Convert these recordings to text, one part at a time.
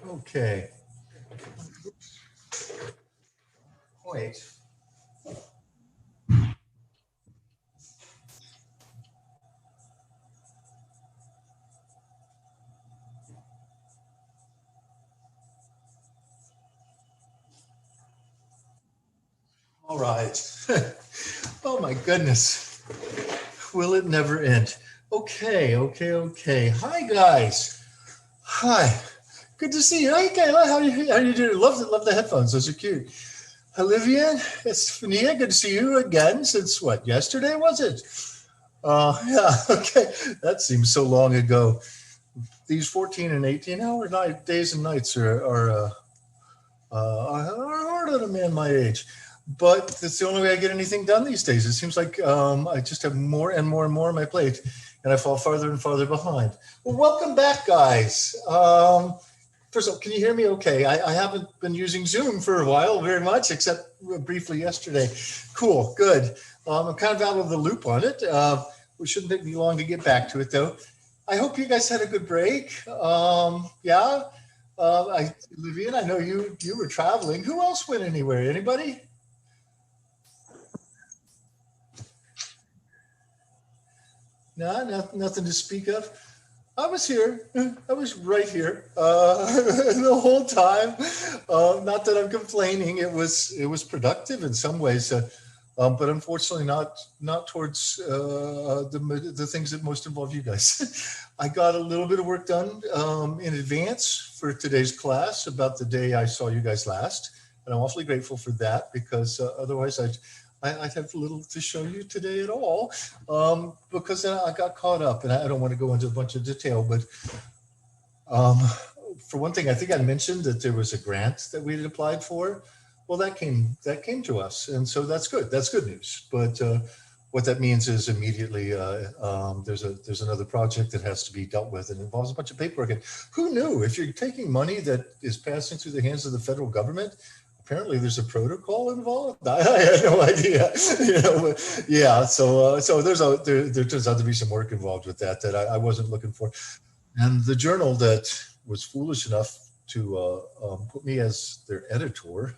Okay. Wait. All right. Oh my goodness. Will it never end? Okay, okay, okay. Hi guys. Hi. Good to see you. Hi Kayla. How you doing? Love the headphones. Those are cute. Olivia, it's Fania. Good to see you again. Since what? Yesterday was it? Yeah. Okay. That seems so long ago. These 14 and 18-hour days and nights are hard on a man my age. But that's the only way I get anything done these days. It seems like I just have more and more and more on my plate, and I fall farther and farther behind. Well, welcome back, guys. First of all, can you hear me okay? I haven't been using Zoom for a while very much, except briefly yesterday. Cool, good. I'm kind of out of the loop on it. We shouldn't take me long to get back to it, though. I hope you guys had a good break. Yeah. Vivian, I know you were traveling. Who else went anywhere? Anybody? No, nothing to speak of. I was here. I was right here the whole time. Not that I'm complaining. It was productive in some ways, but unfortunately not towards the things that most involve you guys. I got a little bit of work done in advance for today's class about the day I saw you guys last, and I'm awfully grateful for that because otherwise I'd have little to show you today at all because I got caught up, and I don't want to go into a bunch of detail, but um, for one thing, I think I mentioned that there was a grant that we had applied for. Well, that came to us, and so that's good. That's good news. But what that means is immediately there's another project that has to be dealt with and involves a bunch of paperwork. And who knew if you're taking money that is passing through the hands of the federal government? Apparently, there's a protocol involved. I had no idea. Yeah. So there turns out to be some work involved with that I wasn't looking for. And the journal that was foolish enough to put me as their editor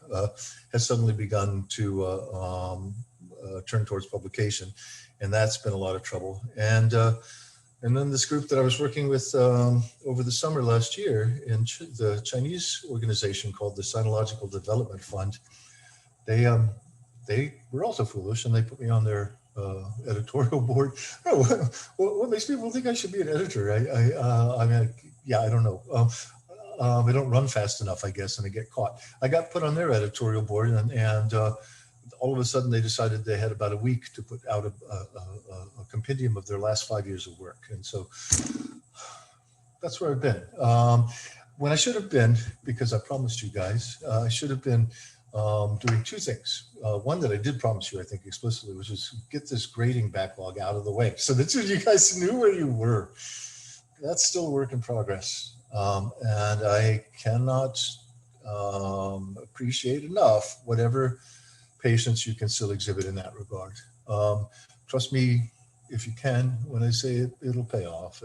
has suddenly begun to turn towards publication, and that's been a lot of trouble. And then this group that I was working with over the summer last year in the Chinese organization called the Sinological Development Fund, they they were also foolish, and they put me on their editorial board. Oh, what makes people think I should be an editor? I mean, yeah, I don't know. I don't run fast enough, I guess, and I get caught. I got put on their editorial board, and all of a sudden they decided they had about a week to put out a compendium of their last 5 years of work, and so that's where I've been. When I should have been, because I promised you guys, I should have been doing two things. One that I did promise you, I think explicitly, was just get this grading backlog out of the way so that you guys knew where you were. That's still a work in progress. And I cannot appreciate enough whatever patience you can still exhibit in that regard. Trust me, if you can, when I say it, it'll pay off.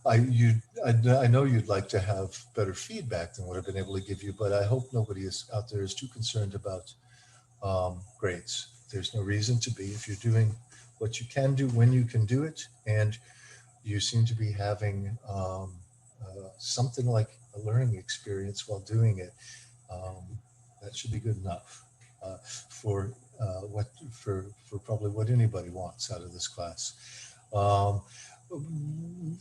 I know you'd like to have better feedback than what I've been able to give you, but I hope nobody is out there is too concerned about grades. There's no reason to be if you're doing what you can do when you can do it, and you seem to be having something like a learning experience while doing it. That should be good enough for for probably what anybody wants out of this class. Um,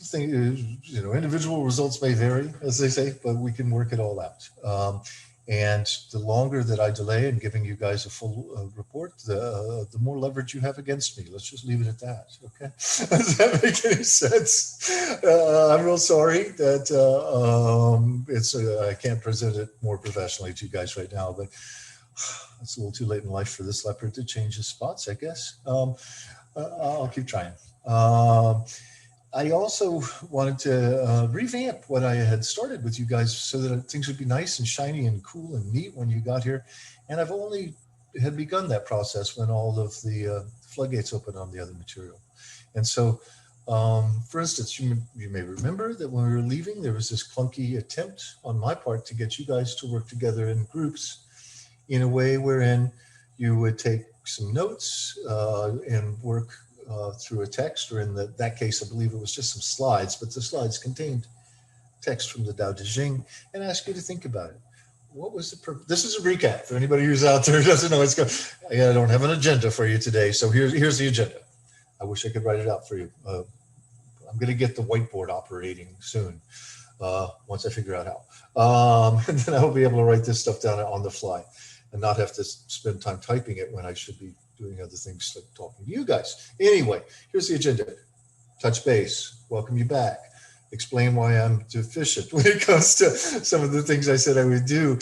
thing is, individual results may vary, as they say, but we can work it all out. And the longer that I delay in giving you guys a full report, the more leverage you have against me. Let's just leave it at that. Okay? Does that make any sense? I'm real sorry that it's I can't present it more professionally to you guys right now, but it's a little too late in life for this leopard to change his spots, I guess. I'll keep trying. I also wanted to revamp what I had started with you guys so that things would be nice and shiny and cool and neat when you got here. And I've only had begun that process when all of the floodgates opened on the other material. And so, for instance, you may remember that when we were leaving, there was this clunky attempt on my part to get you guys to work together in groups in a way wherein you would take some notes and work through a text, or in that case, I believe it was just some slides, but the slides contained text from the Tao Te Ching, and ask you to think about it. What was the purpose? This is a recap for anybody who's out there who doesn't know what's going on. I don't have an agenda for you today, so here's the agenda. I wish I could write it out for you. I'm going to get the whiteboard operating soon, once I figure out how. And then I'll be able to write this stuff down on the fly and not have to spend time typing it when I should be doing other things like talking to you guys. Anyway, here's the agenda. Touch base, welcome you back, explain why I'm deficient when it comes to some of the things I said I would do.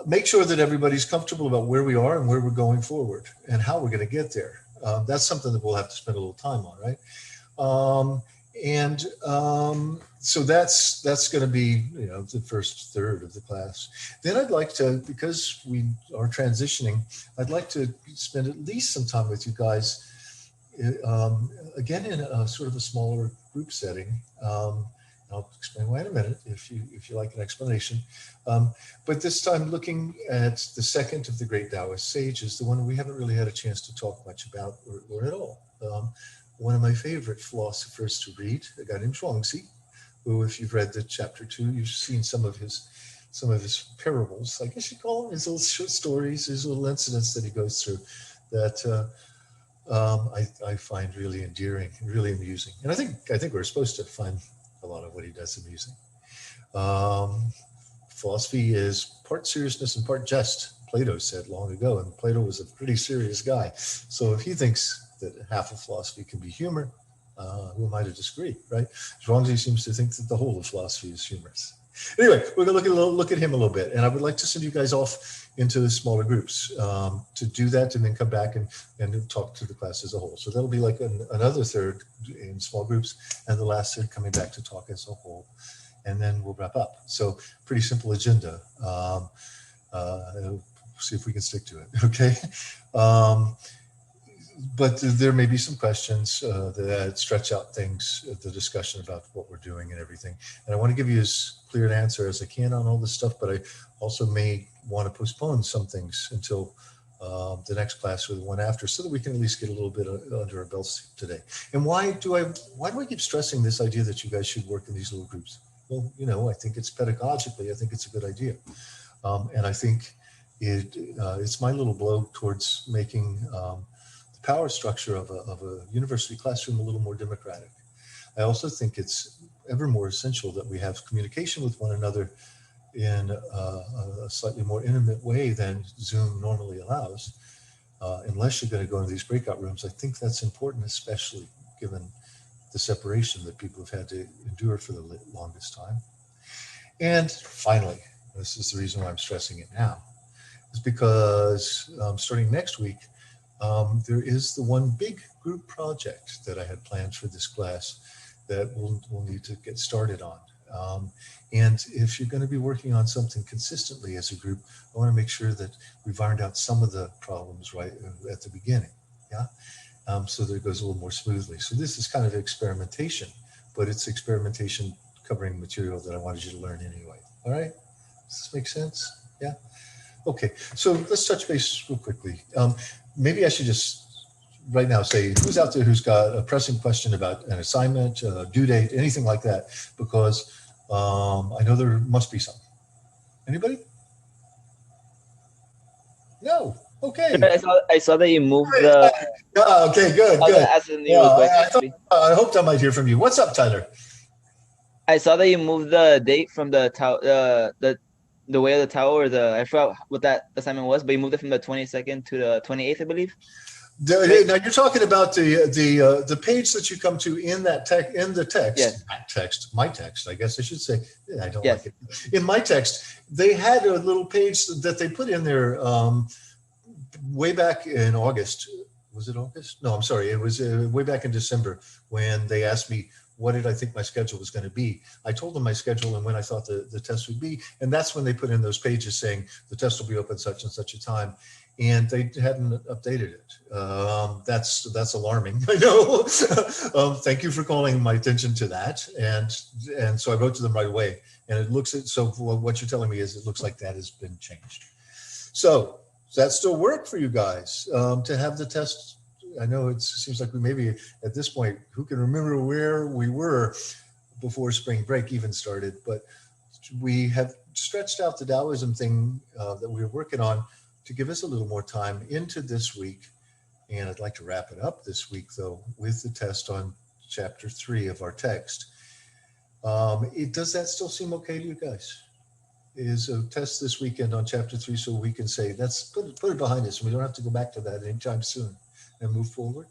Make sure that everybody's comfortable about where we are and where we're going forward and how we're going to get there. That's something that we'll have to spend a little time on, right? So that's going to be, the first third of the class. Then I'd like to, because we are transitioning, I'd like to spend at least some time with you guys, again, in a sort of a smaller group setting. I'll explain why in a minute if you like an explanation. But this time looking at the second of the great Taoist sages, the one we haven't really had a chance to talk much about or at all. One of my favorite philosophers to read, a guy named Zhaungzi, who, if you've read the chapter 2, you've seen some of his parables, I guess you call them, his little short stories, his little incidents that he goes through that I find really endearing, really amusing. And I think we're supposed to find a lot of what he does amusing. Philosophy is part seriousness and part jest, Plato said long ago, and Plato was a pretty serious guy. So if he thinks that half of philosophy can be humor, who am I to disagree, right? Zhaungzi seems to think that the whole of philosophy is humorous. Anyway, we're going to look at him a little bit, and I would like to send you guys off into smaller groups to do that, and then come back and talk to the class as a whole. So that'll be like another third in small groups, and the last third coming back to talk as a whole, and then we'll wrap up. So pretty simple agenda. See if we can stick to it, okay? But there may be some questions that stretch out things, the discussion about what we're doing and everything. And I want to give you as clear an answer as I can on all this stuff, but I also may want to postpone some things until the next class or the one after, so that we can at least get a little bit under our belts today. And why do I keep stressing this idea that you guys should work in these little groups? Well, I think it's pedagogically, I think it's a good idea. And I think it's my little blow towards making the power structure of a university classroom a little more democratic. I also think it's ever more essential that we have communication with one another in a slightly more intimate way than Zoom normally allows. Unless you're going to go into these breakout rooms, I think that's important, especially given the separation that people have had to endure for the longest time. And finally, this is the reason why I'm stressing it now, is because starting next week, there is the one big group project that I had planned for this class that we'll need to get started on. And if you're going to be working on something consistently as a group, I want to make sure that we've ironed out some of the problems right at the beginning, so that it goes a little more smoothly. So this is kind of experimentation, but it's experimentation covering material that I wanted you to learn anyway. All right? Does this make sense? Yeah? Okay, so let's touch base real quickly. Maybe I should just right now say who's out there who's got a pressing question about an assignment, due date, anything like that, because I know there must be some. Anybody? No. Okay. I saw that you moved the. Okay, good. I hoped I might hear from you. What's up, Tyler? I saw that you moved the date from the the way of the tower, or I forgot what that assignment was, but you moved it from the 22nd to the 28th, I believe. Right? Now you're talking about the page that you come to in that Yes. my text, I guess I should say. Yeah, I don't like Yes. it. In my text, they had a little page that they put in there way back in August. Was it August? No, I'm sorry. It was way back in December when they asked me what did I think my schedule was going to be. I told them my schedule and when I thought the test would be, and that's when they put in those pages saying the test will be open such and such a time. And they hadn't updated it. That's alarming. I know. Thank you for calling my attention to that. And so I wrote to them right away. And it looks so what you're telling me is it looks like that has been changed. So does that still work for you guys to have the test? I know it seems like we maybe at this point, who can remember where we were before spring break even started? But we have stretched out the Taoism thing that we were working on to give us a little more time into this week. And I'd like to wrap it up this week, though, with the test on chapter 3 of our text. Does that still seem okay to you guys? Is a test this weekend on chapter 3 so we can say, let's put it behind us and we don't have to go back to that anytime soon and move forward?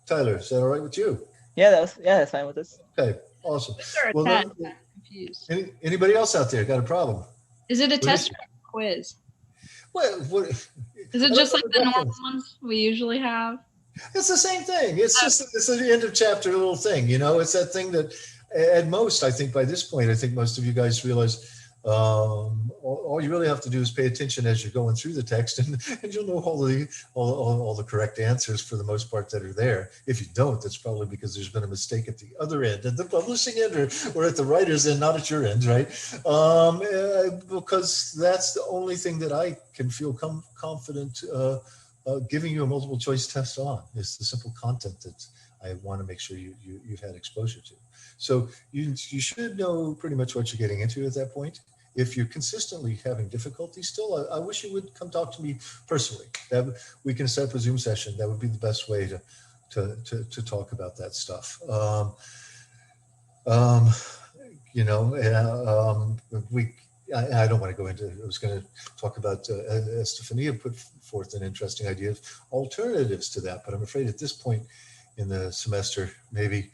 Tyler, is that all right with you? Yeah, that's fine with us. Okay, awesome. Well, then, I'm confused. Anybody else out there got a problem? Is it a test or a quiz? What is it just like the normal ones we usually have? It's the same thing. It's an end of chapter little thing. It's that thing that at most, I think by this point, I think most of you guys realize all you really have to do is pay attention as you're going through the text, and you'll know all the correct answers for the most part that are there. If you don't, that's probably because there's been a mistake at the other end, at the publishing end or at the writer's end, not at your end, right? Because that's the only thing that I can feel confident giving you a multiple choice test on is the simple content that I want to make sure you've had exposure to. So you should know pretty much what you're getting into at that point. If you're consistently having difficulty still, I wish you would come talk to me personally. We can set up a Zoom session. That would be the best way to talk about that stuff. I don't want to go into, I was going to talk about, Estefania put forth an interesting idea of alternatives to that, but I'm afraid at this point in the semester, maybe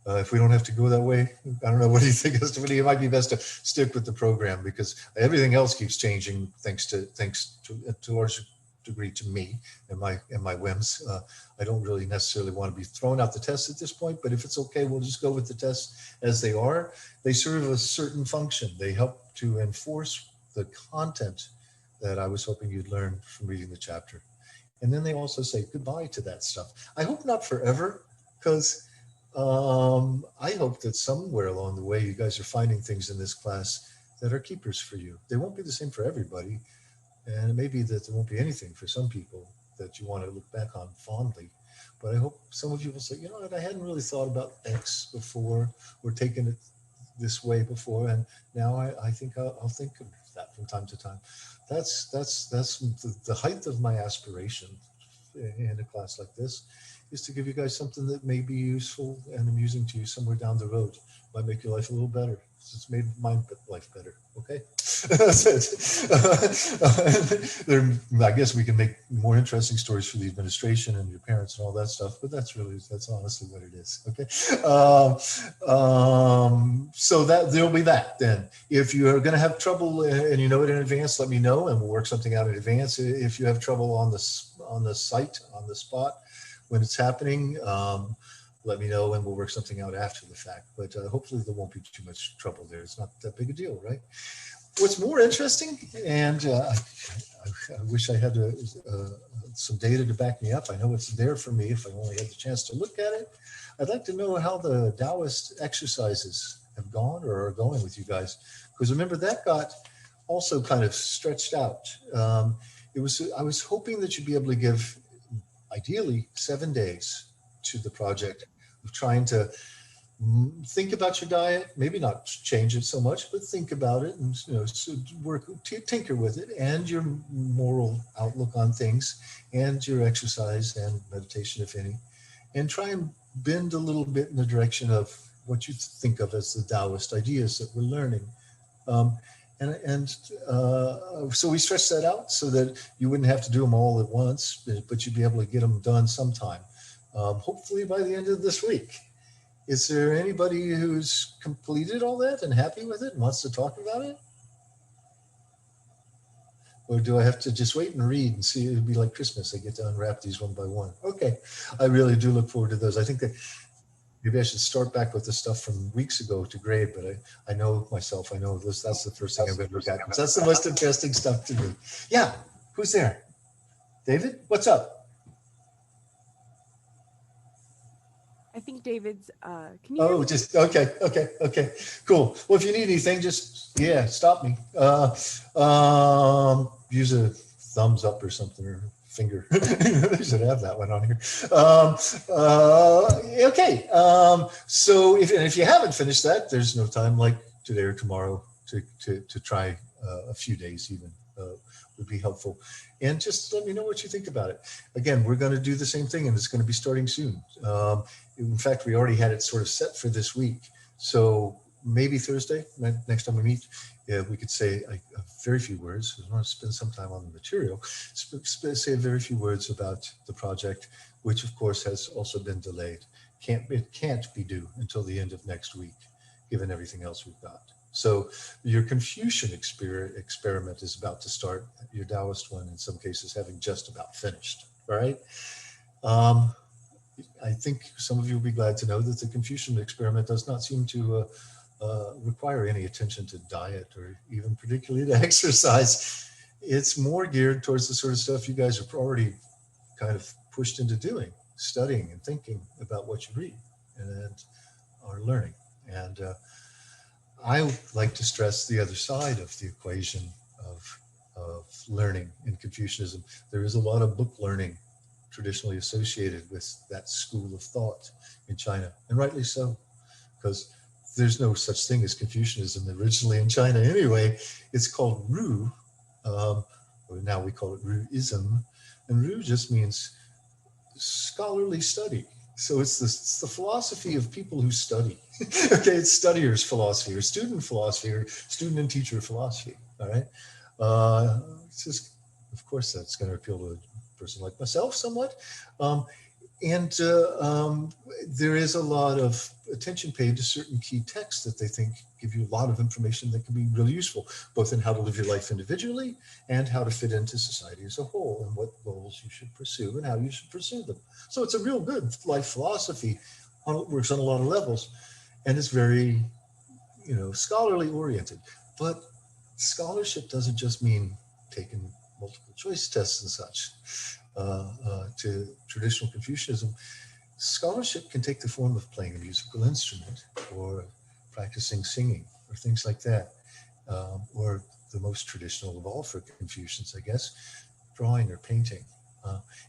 if we don't have to go that way, I don't know, what do you think, Estefania? It might be best to stick with the program because everything else keeps changing thanks to a large degree to me and my whims. I don't really necessarily want to be throwing out the tests at this point, but if it's okay, we'll just go with the tests as they are. They serve a certain function. They help to enforce the content that I was hoping you'd learn from reading the chapter. And then they also say goodbye to that stuff. I hope not forever, because I hope that somewhere along the way you guys are finding things in this class that are keepers for you. They won't be the same for everybody. And it may be that there won't be anything for some people that you want to look back on fondly. But I hope some of you will say, you know what, I hadn't really thought about X before or taken it this way before. And now I think I'll think of that from time to time. That's the height of my aspiration in a class like this, is to give you guys something that may be useful and amusing to you somewhere down the road. Might make your life a little better. It's made my life better. Okay, that's it. I guess we can make more interesting stories for the administration and your parents and all that stuff, but that's honestly what it is. Okay, so that there'll be that. Then, if you are going to have trouble and you know it in advance, let me know, and we'll work something out in advance. If you have trouble on the site, on the spot, when it's happening, let me know and we'll work something out after the fact. But hopefully there won't be too much trouble there. It's not that big a deal, right? What's more interesting, and I wish I had some data to back me up. I know it's there for me if I only had the chance to look at it. I'd like to know how the Taoist exercises have gone or are going with you guys. Because remember, that got also kind of stretched out. I was hoping that you'd be able to give ideally 7 days to the project of trying to think about your diet, maybe not change it so much, but think about it and tinker with it, and your moral outlook on things, and your exercise and meditation, if any, and try and bend a little bit in the direction of what you think of as the Taoist ideas that we're learning. And So we stretched that out so that you wouldn't have to do them all at once, but you'd be able to get them done sometime, hopefully by the end of this week. Is there anybody who's completed all that and happy with it and wants to talk about it? Or do I have to just wait and read and see? It'll be like Christmas. I get to unwrap these one by one. Okay. I really do look forward to those. I think that maybe I should start back with the stuff from weeks ago to grade, but I know myself. I know that's the first thing I'm going to look at. That's the most interesting stuff to me. Yeah. Who's there? David? What's up? I think David's, can you Oh, hear me? just, okay, cool. Well, if you need anything, just, stop me. Use a thumbs up or something, or finger. They should have that one on here. Okay, so if you haven't finished that, there's no time like today or tomorrow to try a few days even. Would be helpful. And just let me know what you think about it. Again, we're going to do the same thing, and it's going to be starting soon. In fact, we already had it sort of set for this week. So maybe Thursday, next time we meet, we could say a very few words. We want to spend some time on the material. Say very few words about the project, which of course has also been delayed. It can't be due until the end of next week, given everything else we've got. So your Confucian experiment is about to start. Your Taoist one, in some cases, having just about finished. All right. I think some of you will be glad to know that the Confucian experiment does not seem to require any attention to diet or even particularly to exercise. It's more geared towards the sort of stuff you guys are already kind of pushed into doing, studying and thinking about what you read and are learning. And I like to stress the other side of the equation of learning in Confucianism. There is a lot of book learning traditionally associated with that school of thought in China, and rightly so, because there's no such thing as Confucianism originally in China anyway. It's called Ru, or now we call it Ruism, and Ru just means scholarly study. So it's the philosophy of people who study. Okay, it's studier's philosophy, or student and teacher philosophy. All right, it's just, of course, that's going to appeal to a person like myself somewhat. There is a lot of attention paid to certain key texts that they think give you a lot of information that can be really useful, both in how to live your life individually and how to fit into society as a whole, and what goals you should pursue and how you should pursue them. So it's a real good life philosophy. It works on a lot of levels, and it's very, scholarly oriented. But scholarship doesn't just mean taking multiple choice tests and such. To traditional Confucianism, scholarship can take the form of playing a musical instrument, or practicing singing, or things like that, or the most traditional of all for Confucians, I guess, drawing or painting.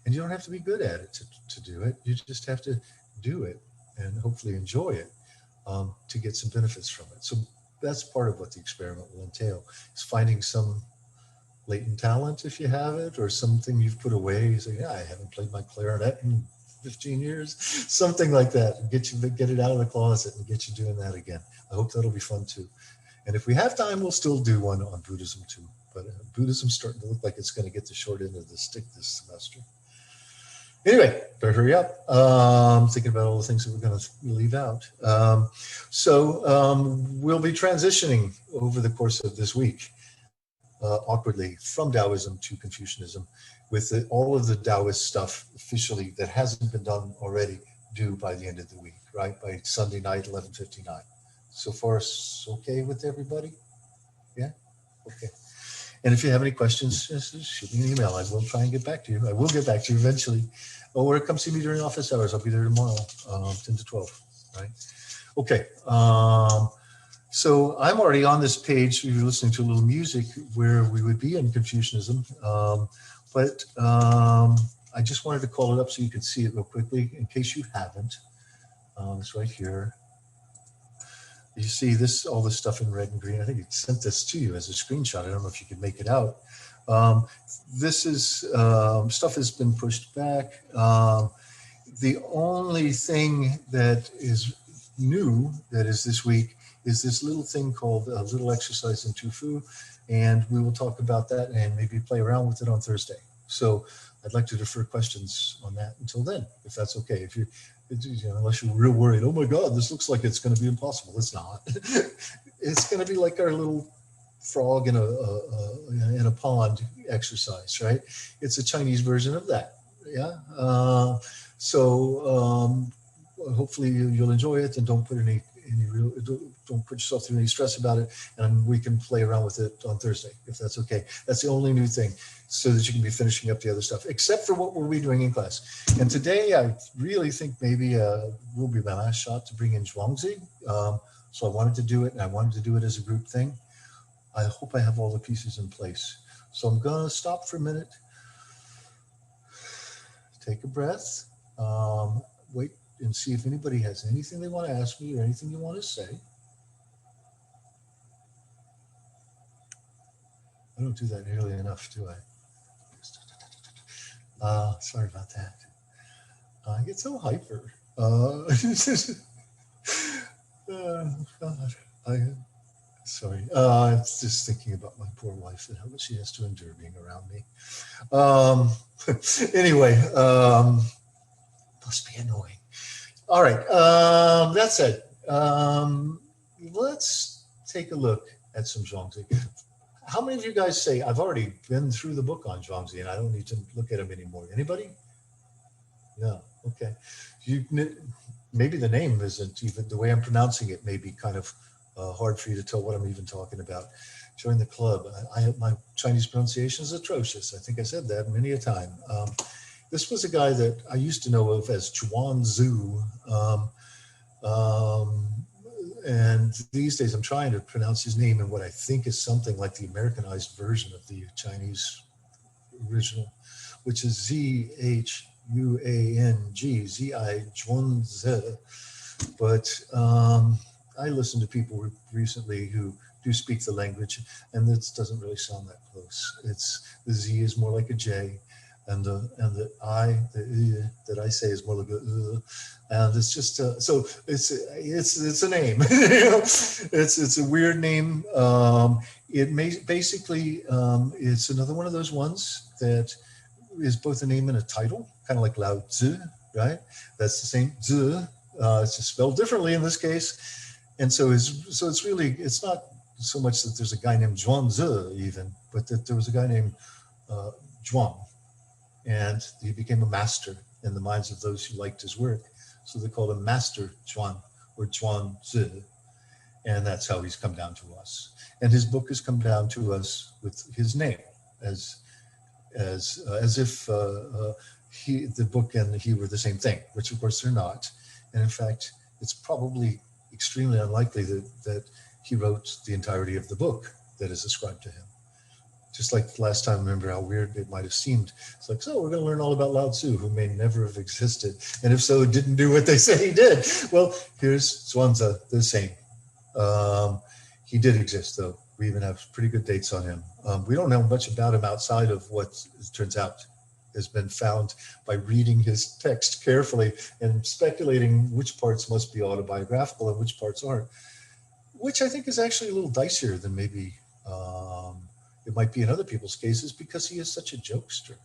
And you don't have to be good at it to do it. You just have to do it and hopefully enjoy it to get some benefits from it. So that's part of what the experiment will entail, is finding some latent talent, if you have it, or something you've put away. You say, I haven't played my clarinet in 15 years, something like that. Get it out of the closet and get you doing that again. I hope that'll be fun too. And if we have time, we'll still do one on Buddhism too. But Buddhism's starting to look like it's going to get the short end of the stick this semester. Anyway, better hurry up. I'm thinking about all the things that we're going to leave out. We'll be transitioning over the course of this week, awkwardly, from Taoism to Confucianism, with all of the Taoist stuff officially that hasn't been done already due by the end of the week, right? By Sunday night, 11:59. So far, it's okay with everybody? Yeah? Okay. And if you have any questions, just shoot me an email. I will try and get back to you. I will get back to you eventually. Or come see me during office hours. I'll be there tomorrow, 10 to 12, right? Okay. So I'm already on this page. We were listening to a little music where we would be in Confucianism. But I just wanted to call it up so you could see it real quickly in case you haven't. It's right here. You see this, all this stuff in red and green. I think it sent this to you as a screenshot. I don't know if you could make it out. This is stuff has been pushed back. The only thing that is new that is this week is this little thing called a little exercise in Tufu, and we will talk about that and maybe play around with it on Thursday. So I'd like to defer questions on that until then, if that's okay. If you, unless you're real worried, oh my God, this looks like it's going to be impossible. It's not. It's going to be like our little frog in a pond exercise, right? It's a Chinese version of that. Yeah. Hopefully you'll enjoy it, and don't put don't put yourself through any stress about it, and we can play around with it on Thursday, if that's okay. That's the only new thing, so that you can be finishing up the other stuff, except for what we'll be doing in class. And today, I really think maybe will be my last shot to bring in Zhaungzi. So I wanted to do it, and I wanted to do it as a group thing. I hope I have all the pieces in place. So I'm going to stop for a minute, take a breath, wait and see if anybody has anything they want to ask me or anything you want to say. I don't do that nearly enough, do I? Sorry about that. I get so hyper. God, sorry. I was just thinking about my poor wife and how much she has to endure being around me. Anyway, must be annoying. All right. That said, let's take a look at some Zhaungzi. How many of you guys say, I've already been through the book on Zhaungzi and I don't need to look at him anymore? Anybody? No. Okay. Maybe the name isn't even, the way I'm pronouncing it may be kind of hard for you to tell what I'm even talking about. Join the club. My Chinese pronunciation is atrocious. I think I said that many a time. This was a guy that I used to know of as Zhaungzi. And these days I'm trying to pronounce his name in what I think is something like the Americanized version of the Chinese original, which is Zhuang, Z-I, Zhuangzi. But I listened to people recently who do speak the language, and this doesn't really sound that close. The Z is more like a J, and the I, the that I say is more like a and it's just so it's a name. It's a weird name. It may basically it's another one of those ones that is both a name and a title, kind of like Lao Tzu, right? That's the same Tzu. It's just spelled differently in this case, and so it's not so much that there's a guy named Zhuangzi even, but that there was a guy named Zhuang, and he became a master in the minds of those who liked his work. So they called him Master Zhuang or Zhuangzi, and that's how he's come down to us. And his book has come down to us with his name, as if the book and he were the same thing, which of course they're not. And in fact, it's probably extremely unlikely that he wrote the entirety of the book that is ascribed to him. Just like last time, remember how weird it might have seemed. It's like, so we're going to learn all about Lao Tzu, who may never have existed. And if so, didn't do what they say he did. Well, here's Zhuangzi, the same. He did exist, though. We even have pretty good dates on him. We don't know much about him outside of what it turns out has been found by reading his text carefully and speculating which parts must be autobiographical and which parts aren't, which I think is actually a little dicier than maybe it might be in other people's cases, because he is such a jokester.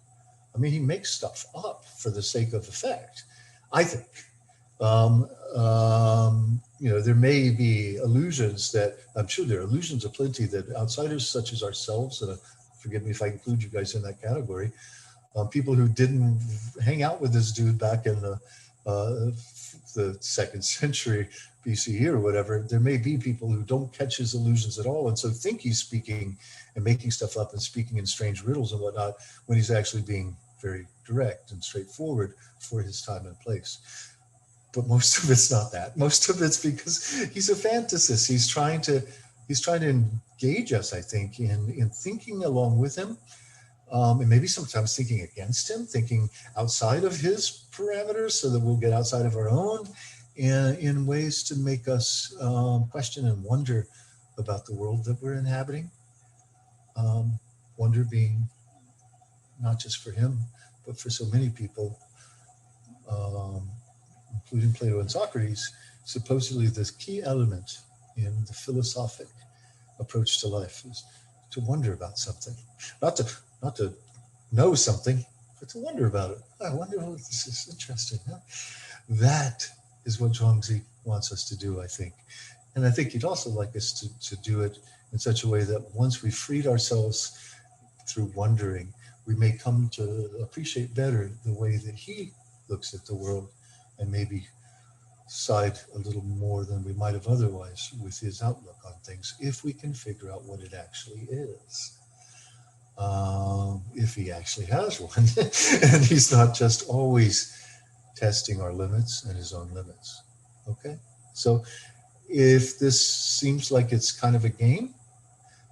I mean, he makes stuff up for the sake of effect, I think. There may be illusions that, I'm sure there are illusions aplenty that outsiders such as ourselves, and forgive me if I include you guys in that category, people who didn't hang out with this dude back in the 2nd century BCE or whatever, there may be people who don't catch his illusions at all, and so think he's speaking and making stuff up and speaking in strange riddles and whatnot, when he's actually being very direct and straightforward for his time and place. But most of it's not that. Most of it's because he's a fantasist. He's trying to engage us, I think, in thinking along with him, and maybe sometimes thinking against him, thinking outside of his parameters, so that we'll get outside of our own, and in ways to make us question and wonder about the world that we're inhabiting. Wonder being not just for him, but for so many people, including Plato and Socrates, supposedly the key element in the philosophic approach to life is to wonder about something, not to know something, but to wonder about it. I wonder, oh, this is interesting. Huh? That is what Zhaungzi wants us to do, I think. And I think he'd also like us to do it in such a way that once we've freed ourselves through wondering, we may come to appreciate better the way that he looks at the world, and maybe side a little more than we might have otherwise with his outlook on things, if we can figure out what it actually is. If he actually has one, and he's not just always testing our limits and his own limits. Okay, so if this seems like it's kind of a game,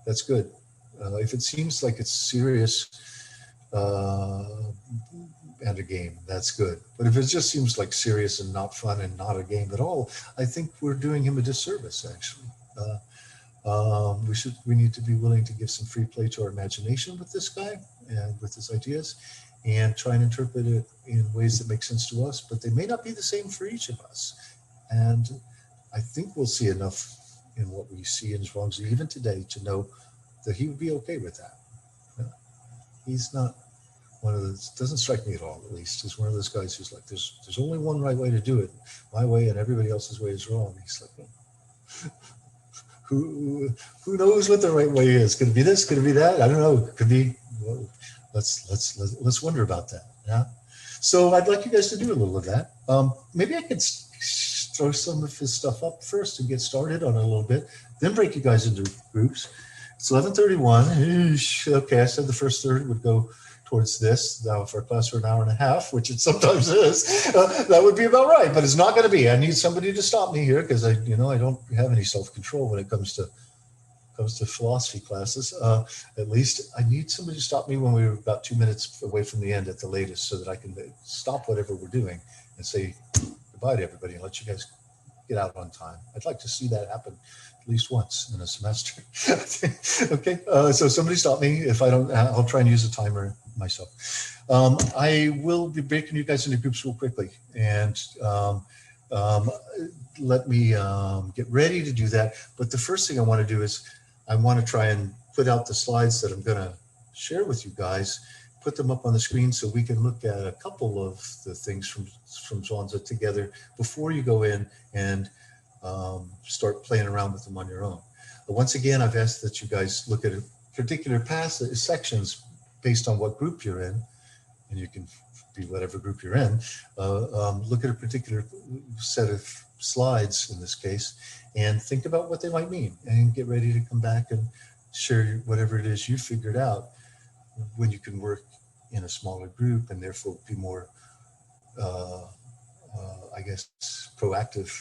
that's good. If it seems like it's serious and a game, that's good. But if it just seems like serious and not fun and not a game at all, I think we're doing him a disservice, actually. We need to be willing to give some free play to our imagination with this guy and with his ideas, and try and interpret it in ways that make sense to us, but they may not be the same for each of us. And I think we'll see enough in what we see in Zhaungzi even today to know that he would be okay with that. He's not one of those, doesn't strike me at all, at least. He's one of those guys who's like, there's only one right way to do it. My way and everybody else's way is wrong. He's like, who knows what the right way is? Could it be this? Could it be that? I don't know. It could be. Well, let's wonder about that. Yeah. So I'd like you guys to do a little of that. Maybe I could throw some of his stuff up first and get started on it a little bit, then break you guys into groups. It's 11:31. Okay, I said the first third would go towards this. Now, if our class were an hour and a half, which it sometimes is, that would be about right. But it's not going to be. I need somebody to stop me here because I don't have any self-control when it comes to philosophy classes. At least I need somebody to stop me when we're about 2 minutes away from the end at the latest, so that I can stop whatever we're doing and say goodbye to everybody and let you guys get out on time. I'd like to see that happen at least once in a semester. Okay, so somebody stop me. If I don't, I'll try and use a timer myself. I will be breaking you guys into groups real quickly, and let me get ready to do that. But the first thing I want to do is I want to try and put out the slides that I'm going to share with you guys, put them up on the screen so we can look at a couple of the things from Zhaungzi together before you go in and start playing around with them on your own. But once again, I've asked that you guys look at a particular sections based on what group you're in, and you can be whatever group you're in. Look at a particular set of slides in this case, and think about what they might mean, and get ready to come back and share whatever it is you figured out when you can work in a smaller group and therefore be more, I guess, proactive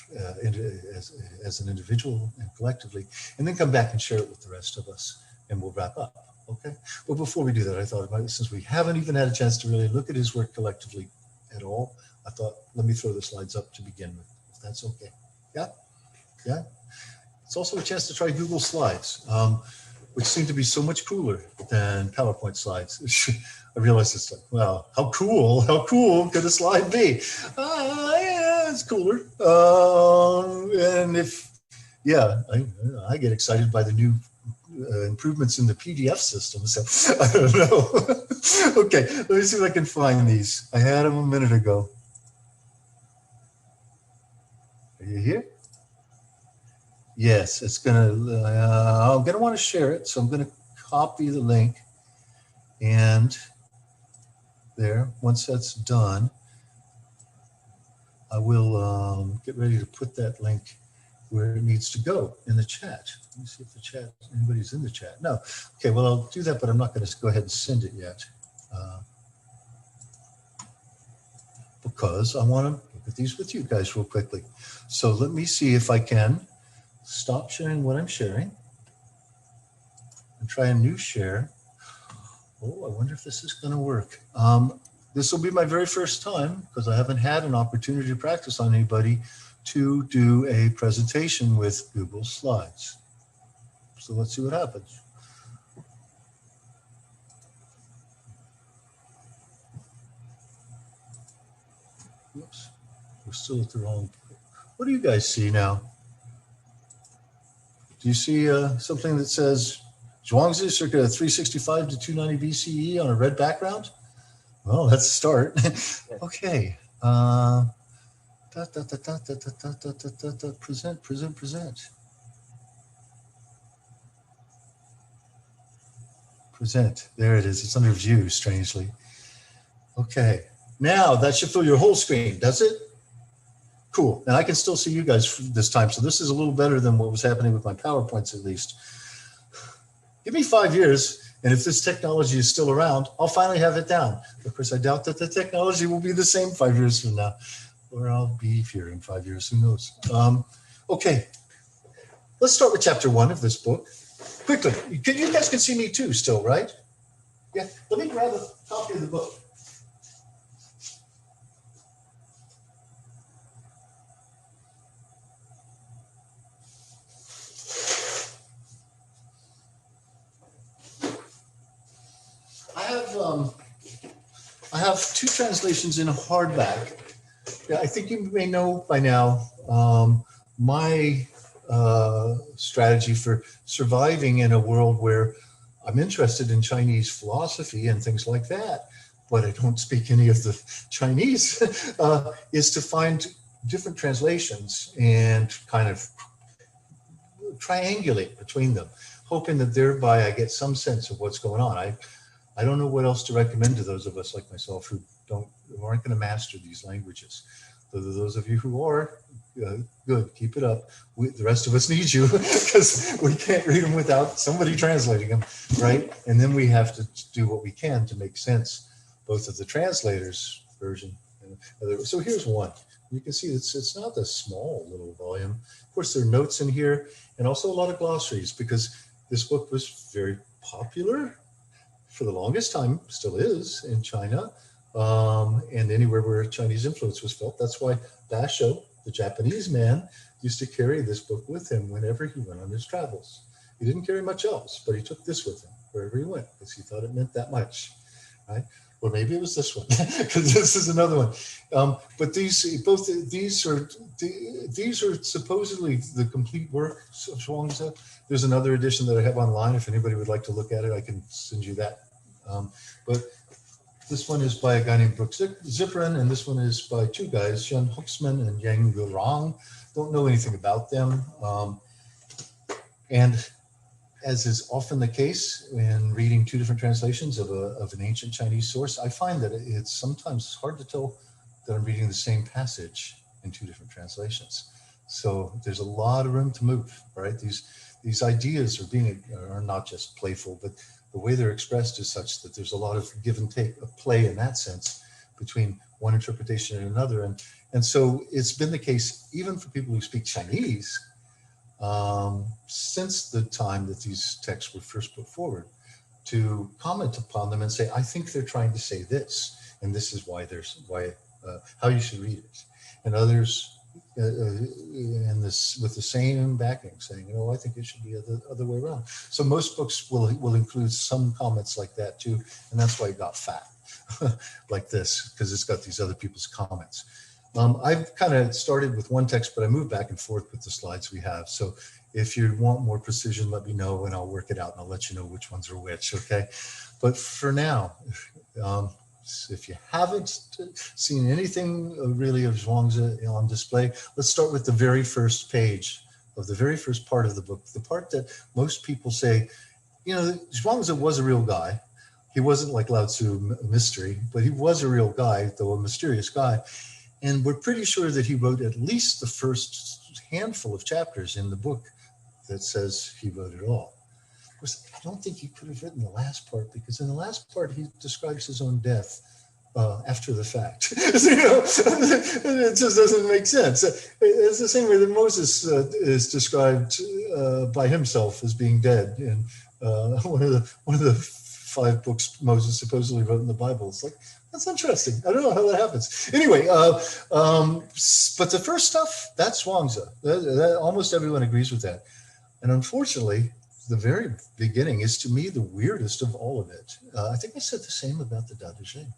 as an individual and collectively, and then come back and share it with the rest of us, and we'll wrap up. Okay. Well, before we do that, I thought about it, since we haven't even had a chance to really look at his work collectively at all, I thought, let me throw the slides up to begin with, if that's okay. Yeah. Yeah. It's also a chance to try Google Slides, which seem to be so much cooler than PowerPoint slides. I realized it's like, well, how cool could a slide be? Yeah, it's cooler. And I get excited by the new improvements in the PDF system. So I don't know. Okay, let me see if I can find these. I had them a minute ago. Are you here? Yes, it's gonna. I'm gonna want to share it, so I'm gonna copy the link, and there. Once that's done, I will get ready to put that link where it needs to go in the chat. Let me see if the chat, anybody's in the chat. No. Okay, well, I'll do that, but I'm not going to go ahead and send it yet because I want to look at these with you guys real quickly. So let me see if I can stop sharing what I'm sharing and try a new share. Oh, I wonder if this is going to work. This will be my very first time because I haven't had an opportunity to practice on anybody to do a presentation with Google Slides. So let's see what happens. Whoops, we're still at the wrong. What do you guys see now? Do you see something that says Zhaungzi circa 365 to 290 BCE on a red background? Well, that's a start. Okay. Present. Present. There it is. It's under view, strangely. Okay. Now that should fill your whole screen, does it? Cool. And I can still see you guys this time. So this is a little better than what was happening with my PowerPoints, at least. Give me 5 years. And if this technology is still around, I'll finally have it down. Of course, I doubt that the technology will be the same 5 years from now, or I'll be here in 5 years. Who knows? Okay. Let's start with chapter 1 of this book. Quickly. You guys can see me too still, right? Yeah. Let me grab a copy of the book. I have 2 translations in hardback. Yeah, I think you may know by now my strategy for surviving in a world where I'm interested in Chinese philosophy and things like that, but I don't speak any of the Chinese, is to find different translations and kind of triangulate between them, hoping that thereby I get some sense of what's going on. I don't know what else to recommend to those of us like myself who aren't going to master these languages. Those of you who are, good, keep it up. The rest of us need you because we can't read them without somebody translating them, right? And then we have to do what we can to make sense, both of the translator's version. So here's one. You can see it's not a small little volume. Of course, there are notes in here and also a lot of glossaries because this book was very popular for the longest time, still is in China, and anywhere where Chinese influence was felt. That's why Basho, the Japanese man, used to carry this book with him whenever he went on his travels. He didn't carry much else, but he took this with him wherever he went because he thought it meant that much, right? Or maybe it was this one because this is another one. But these are supposedly the complete work of Zhuangzi. There's another edition that I have online. If anybody would like to look at it, I can send you that. But this one is by a guy named Brooks Zipperin, and this one is by 2 guys, Shen Huxman and Yang Gurang. Don't know anything about them. And as is often the case in reading 2 different translations of an ancient Chinese source, I find that it's sometimes hard to tell that I'm reading the same passage in 2 different translations. So there's a lot of room to move, right? These ideas are not just playful, but the way they're expressed is such that there's a lot of give and take, a play in that sense between one interpretation and another. And so it's been the case even for people who speak Chinese since the time that these texts were first put forward, to comment upon them and say, I think they're trying to say this, and this is how you should read it. And others and this with the same backing saying, I think it should be the other way around. So most books will include some comments like that too, and that's why it got fat like this, because it's got these other people's comments. I've kind of started with one text, but I moved back and forth with the slides we have. So if you want more precision, let me know and I'll work it out and I'll let you know which ones are which, okay? But for now, if you haven't seen anything really of Zhuangzi on display, let's start with the very first page of the very first part of the book, the part that most people say, Zhuangzi was a real guy. He wasn't like Lao Tzu, a mystery, but he was a real guy, though a mysterious guy. And we're pretty sure that he wrote at least the first handful of chapters in the book that says he wrote it all. Of course, I don't think he could have written the last part, because in the last part, he describes his own death after the fact. It just doesn't make sense. It's the same way that Moses is described by himself as being dead in one of the 5 books Moses supposedly wrote in the Bible. It's like, that's interesting. I don't know how that happens. Anyway, but the first stuff, that's Zhuangzi. Almost everyone agrees with that. And unfortunately, the very beginning is, to me, the weirdest of all of it. I think I said the same about the Dao De Jing.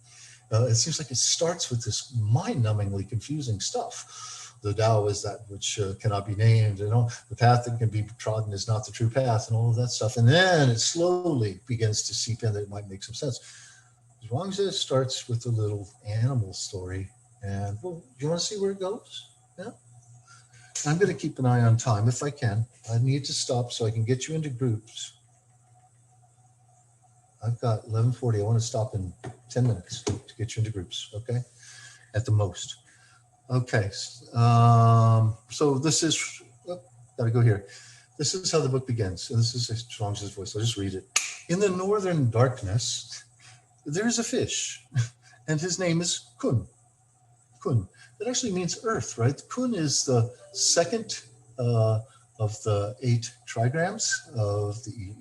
It seems like it starts with this mind-numbingly confusing stuff. the Tao is that which cannot be named, you know, the path that can be trodden is not the true path, and all of that stuff. And then it slowly begins to seep in that it might make some sense. Zhaungzi starts with a little animal story, and well, do you want to see where it goes? Yeah. I'm going to keep an eye on time if I can. I need to stop so I can get you into groups. I've got 11:40. I want to stop in 10 minutes to get you into groups, okay? At the most. Okay. So this is, gotta go here. This is how the book begins. And this is Zhuangzi's voice. I'll just read it. In the northern darkness, there's a fish, and his name is Kun. Kun. That actually means earth, right? Kun is the second of the 8 trigrams of the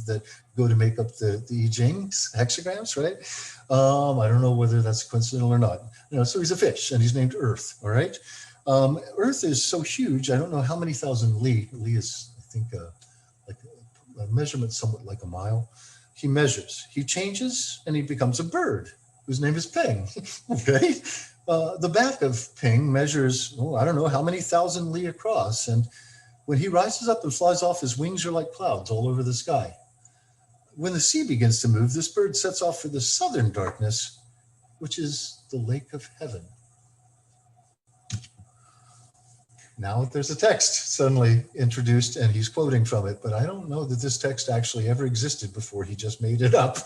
that go to make up the I Ching's hexagrams, right? I don't know whether that's coincidental or not. You know, so he's a fish, and he's named Earth. All right. Earth is so huge. I don't know how many thousand li. Li is, I think, like a measurement somewhat like a mile. He measures. He changes, and he becomes a bird whose name is Peng. Okay. The back of Peng measures, oh, I don't know how many thousand li across, and when he rises up and flies off, his wings are like clouds all over the sky. When the sea begins to move, this bird sets off for the southern darkness, which is the lake of heaven. Now there's a text suddenly introduced, and he's quoting from it, but I don't know that this text actually ever existed before he just made it up.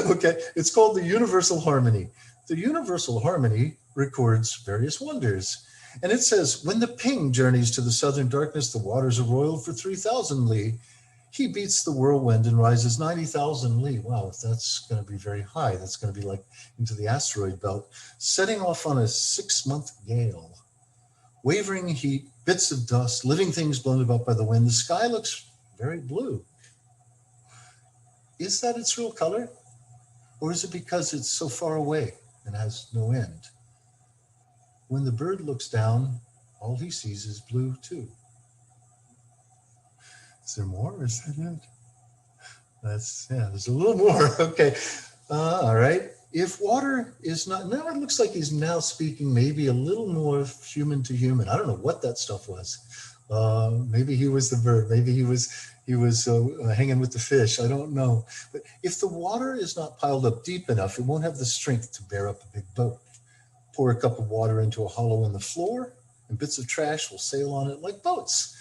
Okay, it's called the Universal Harmony. The Universal Harmony records various wonders. And it says, when the Ping journeys to the southern darkness, the waters are roiled for 3,000 li. He beats the whirlwind and rises 90,000 li. Wow, that's going to be very high. That's going to be like into the asteroid belt, setting off on a 6-month gale. Wavering heat, bits of dust, living things blown about by the wind. The sky looks very blue. Is that its real color? Or is it because it's so far away and has no end? When the bird looks down, all he sees is blue too. Is there more, or is that it? There's a little more. Okay, all right. If water is not, now it looks like he's now speaking maybe a little more human to human. I don't know what that stuff was. Maybe he was the bird. Maybe he was hanging with the fish. I don't know. But if the water is not piled up deep enough, it won't have the strength to bear up a big boat. Pour a cup of water into a hollow in the floor, and bits of trash will sail on it like boats.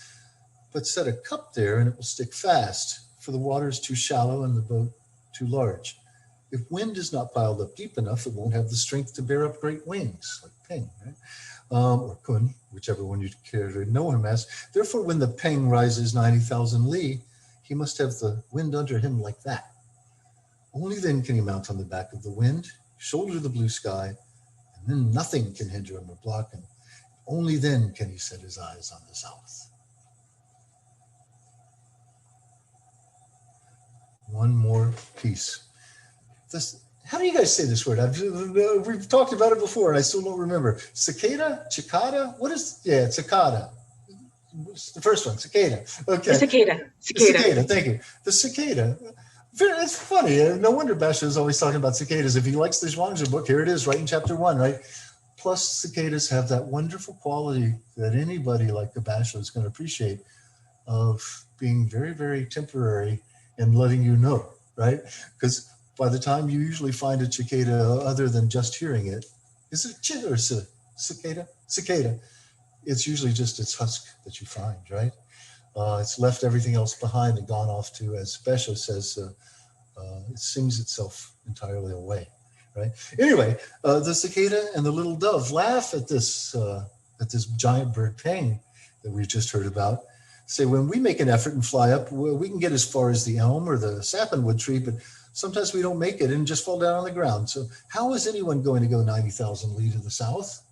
But set a cup there, and it will stick fast, for the water is too shallow and the boat too large. If wind is not piled up deep enough, it won't have the strength to bear up great wings, like Peng, right? Or Kun, whichever one you care to know him as. Therefore, when the Peng rises 90,000 li, he must have the wind under him like that. Only then can he mount on the back of the wind, shoulder the blue sky, and then nothing can hinder him or block him. Only then can he set his eyes on the south. One more piece. How do you guys say this word? We've talked about it before, and I still don't remember. Cicada? Cicada? What is? Yeah, cicada. What's the first one? Cicada. Okay. Cicada. Cicada. Thank you. The cicada. It's funny. No wonder Basho is always talking about cicadas. If he likes the Zhuangzi book, here it is, right in chapter 1, right? Plus, cicadas have that wonderful quality that anybody like the Basho is going to appreciate of being very, very temporary and letting you know, right? Because by the time you usually find a cicada other than just hearing it, is it chit or cicada? Cicada. It's usually just its husk that you find, right? It's left everything else behind and gone off to, as Basho says, it sings itself entirely away, right? Anyway, the cicada and the little dove laugh at this giant bird Peng that we've just heard about. Say, when we make an effort and fly up, we can get as far as the elm or the sapwood tree, but sometimes we don't make it and just fall down on the ground. So how is anyone going to go 90,000 li to the south?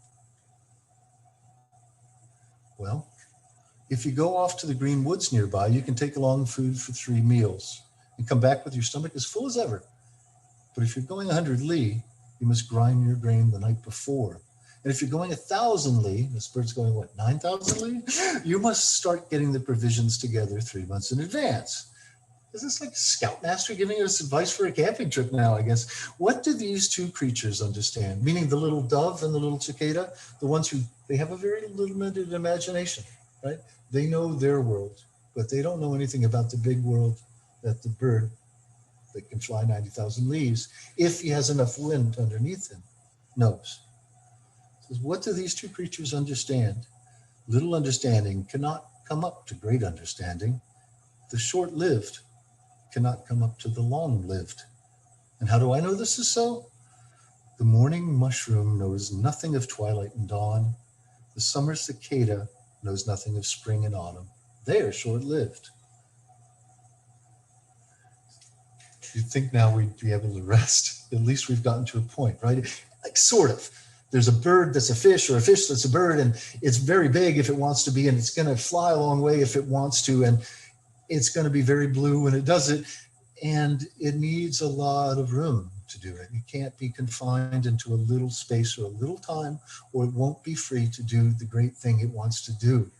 Well, if you go off to the green woods nearby, you can take along food for 3 meals and come back with your stomach as full as ever. But if you're going 100 li, you must grind your grain the night before. And if you're going 1,000 li, this bird's going, what, 9,000 li? You must start getting the provisions together 3 months in advance. Is this like Scoutmaster giving us advice for a camping trip now, I guess? What do these two creatures understand? Meaning the little dove and the little cicada, the ones who, they have a very limited imagination, right? They know their world, but they don't know anything about the big world that the bird that can fly 90,000 leaves, if he has enough wind underneath him, knows. So what do these two creatures understand? Little understanding cannot come up to great understanding. The short-lived cannot come up to the long-lived. And how do I know this is so? The morning mushroom knows nothing of twilight and dawn. The summer cicada knows nothing of spring and autumn. They are short-lived. You'd think now we'd be able to rest. At least we've gotten to a point, right? Like sort of. There's a bird that's a fish, or a fish that's a bird, and it's very big if it wants to be, and it's going to fly a long way if it wants to, and it's going to be very blue when it does it, and it needs a lot of room to do it. It can't be confined into a little space or a little time, or it won't be free to do the great thing it wants to do,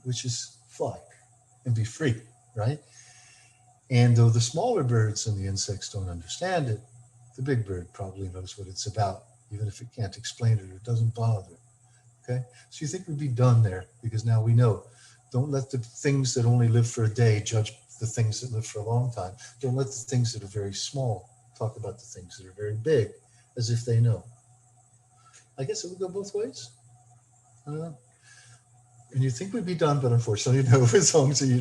which is fly and be free, right? And though the smaller birds and the insects don't understand it, the big bird probably knows what it's about, even if it can't explain it or it doesn't bother. Okay, so you think we'd be done there, because now we know. Don't let the things that only live for a day judge the things that live for a long time. Don't let the things that are very small talk about the things that are very big, as if they know. I guess it would go both ways. I don't know. And you think we'd be done, but unfortunately, no, as long as you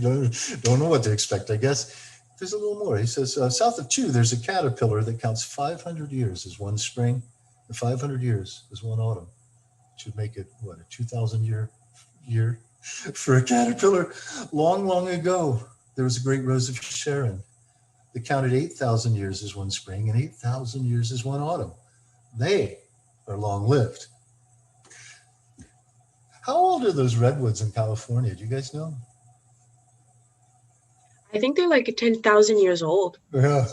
don't know what to expect, I guess. There's a little more. He says, south of Chu, there's a caterpillar that counts 500 years as one spring and 500 years as one autumn. Which would make it, what, a 2,000 year for a caterpillar. Long, long ago, there was a great rose of Sharon that counted 8,000 years as one spring and 8,000 years as one autumn. They are long-lived. How old are those redwoods in California? Do you guys know? I think they're like 10,000 years old. Yeah.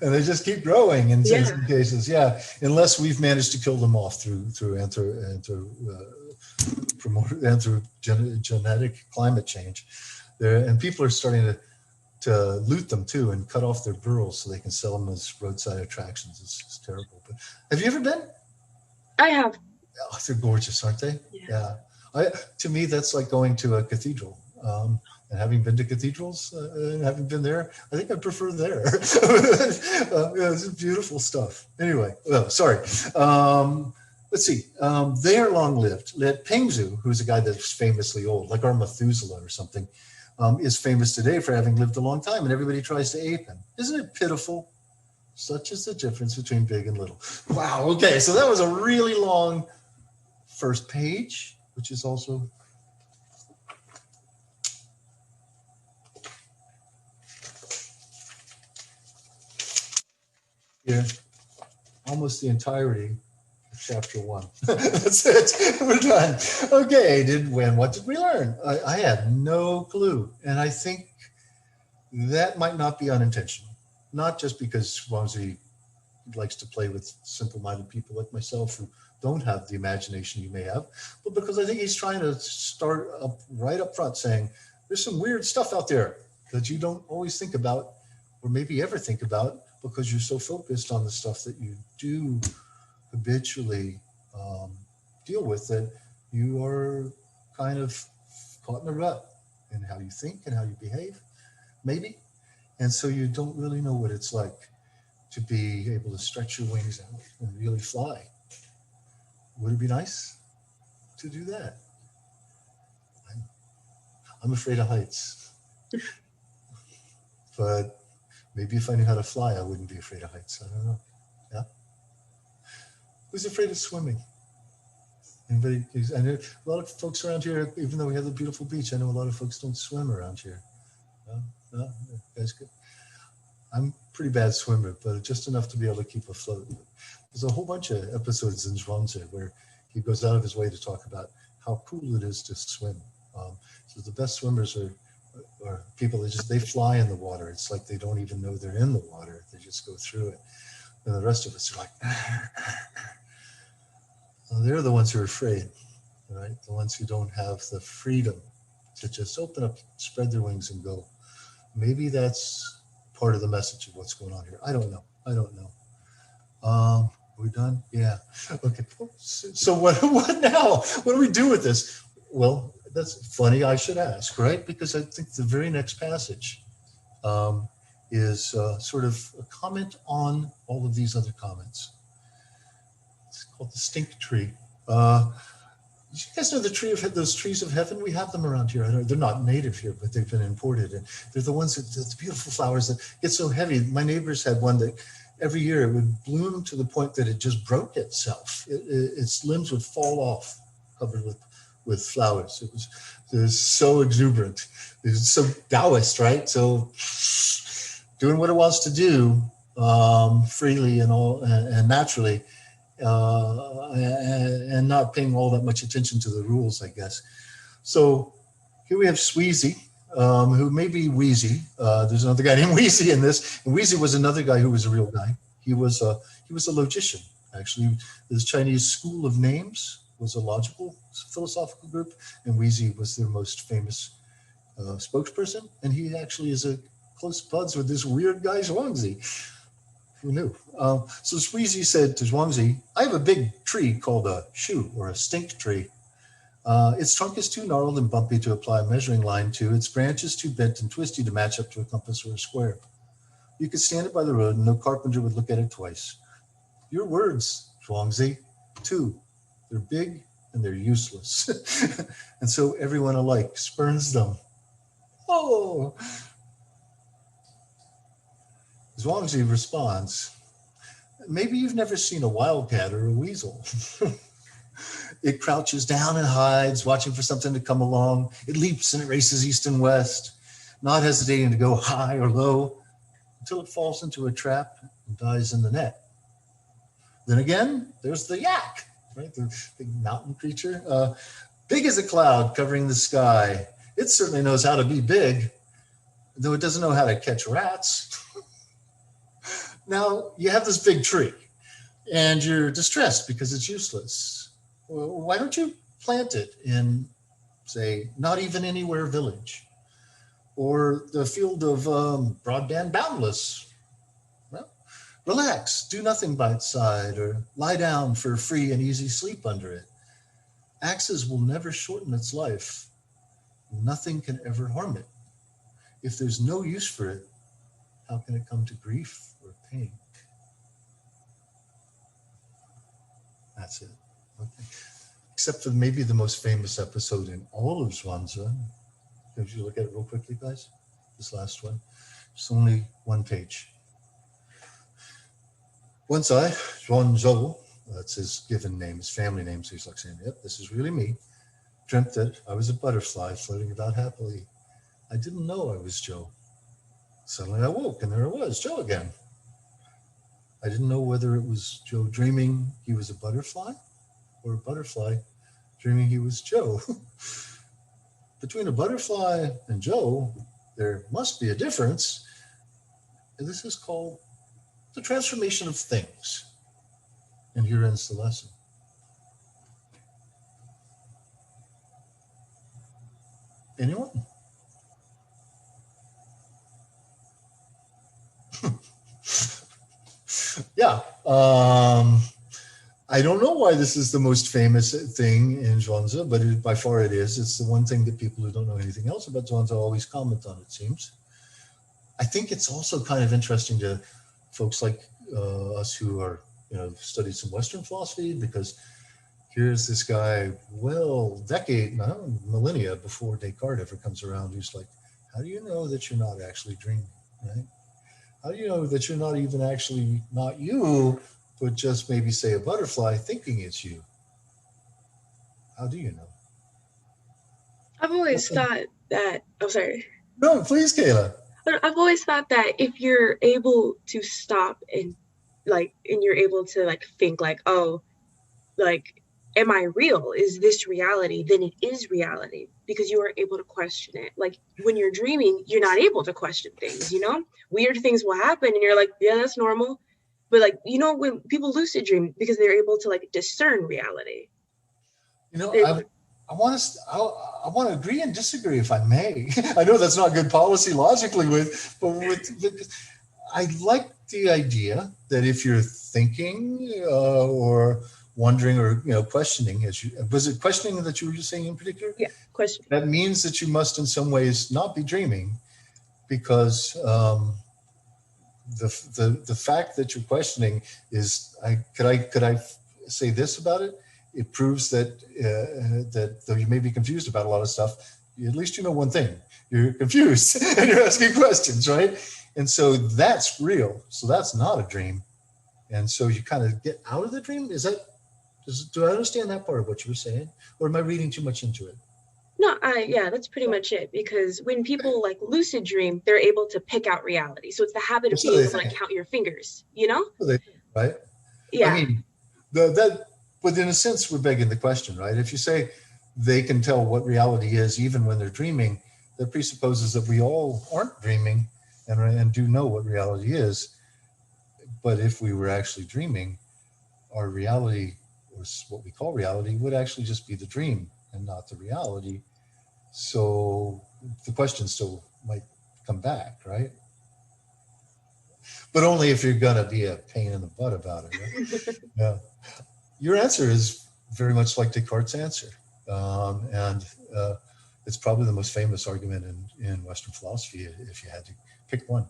And they just keep growing in some cases. Yeah. Unless we've managed to kill them off through anthrogenetic climate change. And people are starting to loot them too and cut off their burls so they can sell them as roadside attractions. It's terrible. But have you ever been? I have. Oh, they're gorgeous, aren't they? Yeah. To me, that's like going to a cathedral. And having been to cathedrals and having been there, I think I prefer there. It's beautiful stuff. Anyway, sorry. Let's see. They are long-lived. Pengzu, who's a guy that's famously old, like our Methuselah or something, is famous today for having lived a long time, and everybody tries to ape him. Isn't it pitiful? Such is the difference between big and little. Wow. Okay, so that was a really long first page, which is also... here, almost the entirety of chapter 1. That's it. We're done. Okay, what did we learn? I had no clue. And I think that might not be unintentional. Not just because Zhaungzi likes to play with simple-minded people like myself who don't have the imagination you may have, but because I think he's trying to start up right up front saying, there's some weird stuff out there that you don't always think about or maybe ever think about, because you're so focused on the stuff that you do habitually deal with, that you are kind of caught in a rut in how you think and how you behave, maybe. And so you don't really know what it's like to be able to stretch your wings out and really fly. Would it be nice to do that? I'm afraid of heights. But maybe if I knew how to fly, I wouldn't be afraid of heights. I don't know. Yeah. Who's afraid of swimming? Anybody? I know a lot of folks around here, even though we have the beautiful beach, I know a lot of folks don't swim around here. No, guys good. I'm a pretty bad swimmer, but just enough to be able to keep afloat. There's a whole bunch of episodes in Zhaungzi where he goes out of his way to talk about how cool it is to swim. So the best swimmers are people that they fly in the water. It's like they don't even know they're in the water. They just go through it. And the rest of us are like, well, they're the ones who are afraid, right? The ones who don't have the freedom to just open up, spread their wings and go. maybe that's part of the message of what's going on here. I don't know. We're done? Yeah. Okay. So what now? What do we do with this? Well, that's funny. I should ask, right? Because I think the very next passage is sort of a comment on all of these other comments. It's called the stink tree. You guys know those trees of heaven? We have them around here. They're not native here, but they've been imported, and they're the ones the beautiful flowers that get so heavy. My neighbors had one that every year it would bloom to the point that it just broke itself. Its limbs would fall off, covered with flowers. It was so exuberant. It was so Taoist, right? So doing what it wants to do freely and naturally. And not paying all that much attention to the rules, I guess. So here we have Sweezy, who may be Wheezy. There's another guy named Wheezy in this. And Wheezy was another guy who was a real guy. He was a logician, actually. This Chinese school of names was a logical philosophical group, and Wheezy was their most famous spokesperson. And he actually is a close buds with this weird guy, Zhaungzi. Who knew? So Sweezy said to Zhaungzi, I have a big tree called a shu, or a stink tree. Its trunk is too gnarled and bumpy to apply a measuring line to. Its branch is too bent and twisty to match up to a compass or a square. You could stand it by the road and no carpenter would look at it twice. Your words, Zhaungzi, too. They're big and they're useless. And so everyone alike spurns them. Oh! Zhaungzi responds, maybe you've never seen a wildcat or a weasel. It crouches down and hides, watching for something to come along. It leaps and it races east and west, not hesitating to go high or low until it falls into a trap and dies in the net. Then again, there's the yak, right? The big mountain creature, big as a cloud covering the sky. It certainly knows how to be big, though it doesn't know how to catch rats. Now, you have this big tree, and you're distressed because it's useless. Well, why don't you plant it in, say, Not Even Anywhere Village, or the field of Broadband Boundless? Well, relax, do nothing by its side, or lie down for a free and easy sleep under it. Axes will never shorten its life. Nothing can ever harm it. If there's no use for it, how can it come to grief or pain? That's it. Okay. Except for maybe the most famous episode in all of Zhaungzi. If you look at it real quickly, guys, this last one. It's only one page. Once I, Zhaungzi, that's his given name, his family name, so he's like saying, yep, this is really me, dreamt that I was a butterfly floating about happily. I didn't know I was Joe. Suddenly I woke, and there it was, Joe again. I didn't know whether it was Joe dreaming he was a butterfly, or a butterfly dreaming he was Joe. Between a butterfly and Joe, there must be a difference. And this is called the transformation of things. And here ends the lesson. Anyone? Yeah. I don't know why this is the most famous thing in Zhaungzi, but by far it is. It's the one thing that people who don't know anything else about Zhaungzi always comment on, it seems. I think it's also kind of interesting to folks like us who are, studied some Western philosophy, because here's this guy, millennia before Descartes ever comes around, who's like, how do you know that you're not actually dreaming, right? How do you know that you're not even actually not you, but just maybe say a butterfly thinking it's you? How do you know? I've always thought that, I'm sorry. No, please, Kayla. I've always thought that if you're able to stop and you're able to think am I real? Is this reality? Then it is reality, because you are able to question it. Like when you're dreaming, you're not able to question things, weird things will happen and you're like, yeah, that's normal. But when people lucid dream, because they're able to discern reality. I want to agree and disagree, if I may. I know that's not good policy logically, I like the idea that if you're thinking or wondering or questioning, was it questioning that you were just saying in particular? Yeah, question. That means that you must, in some ways, not be dreaming, because the fact that you're questioning is, could I say this about it? It proves that that though you may be confused about a lot of stuff, at least you know one thing: you're confused and you're asking questions, right? And so that's real. So that's not a dream. And so you kind of get out of the dream. Do I understand that part of what you were saying, or am I reading too much into it? No, yeah, that's pretty much it. Because when people like lucid dream, they're able to pick out reality. So it's the habit of So being they able to think. count your fingers, you know? So they think, right? Yeah. I mean, but in a sense, we're begging the question, right? If you say they can tell what reality is even when they're dreaming, that presupposes that we all aren't dreaming and do know what reality is. But if we were actually dreaming, our reality, or what we call reality, would actually just be the dream and not the reality. So the question still might come back, right? But only if you're gonna be a pain in the butt about it, right? Yeah. Your answer is very much like Descartes' answer, and it's probably the most famous argument in Western philosophy. If you had to pick one,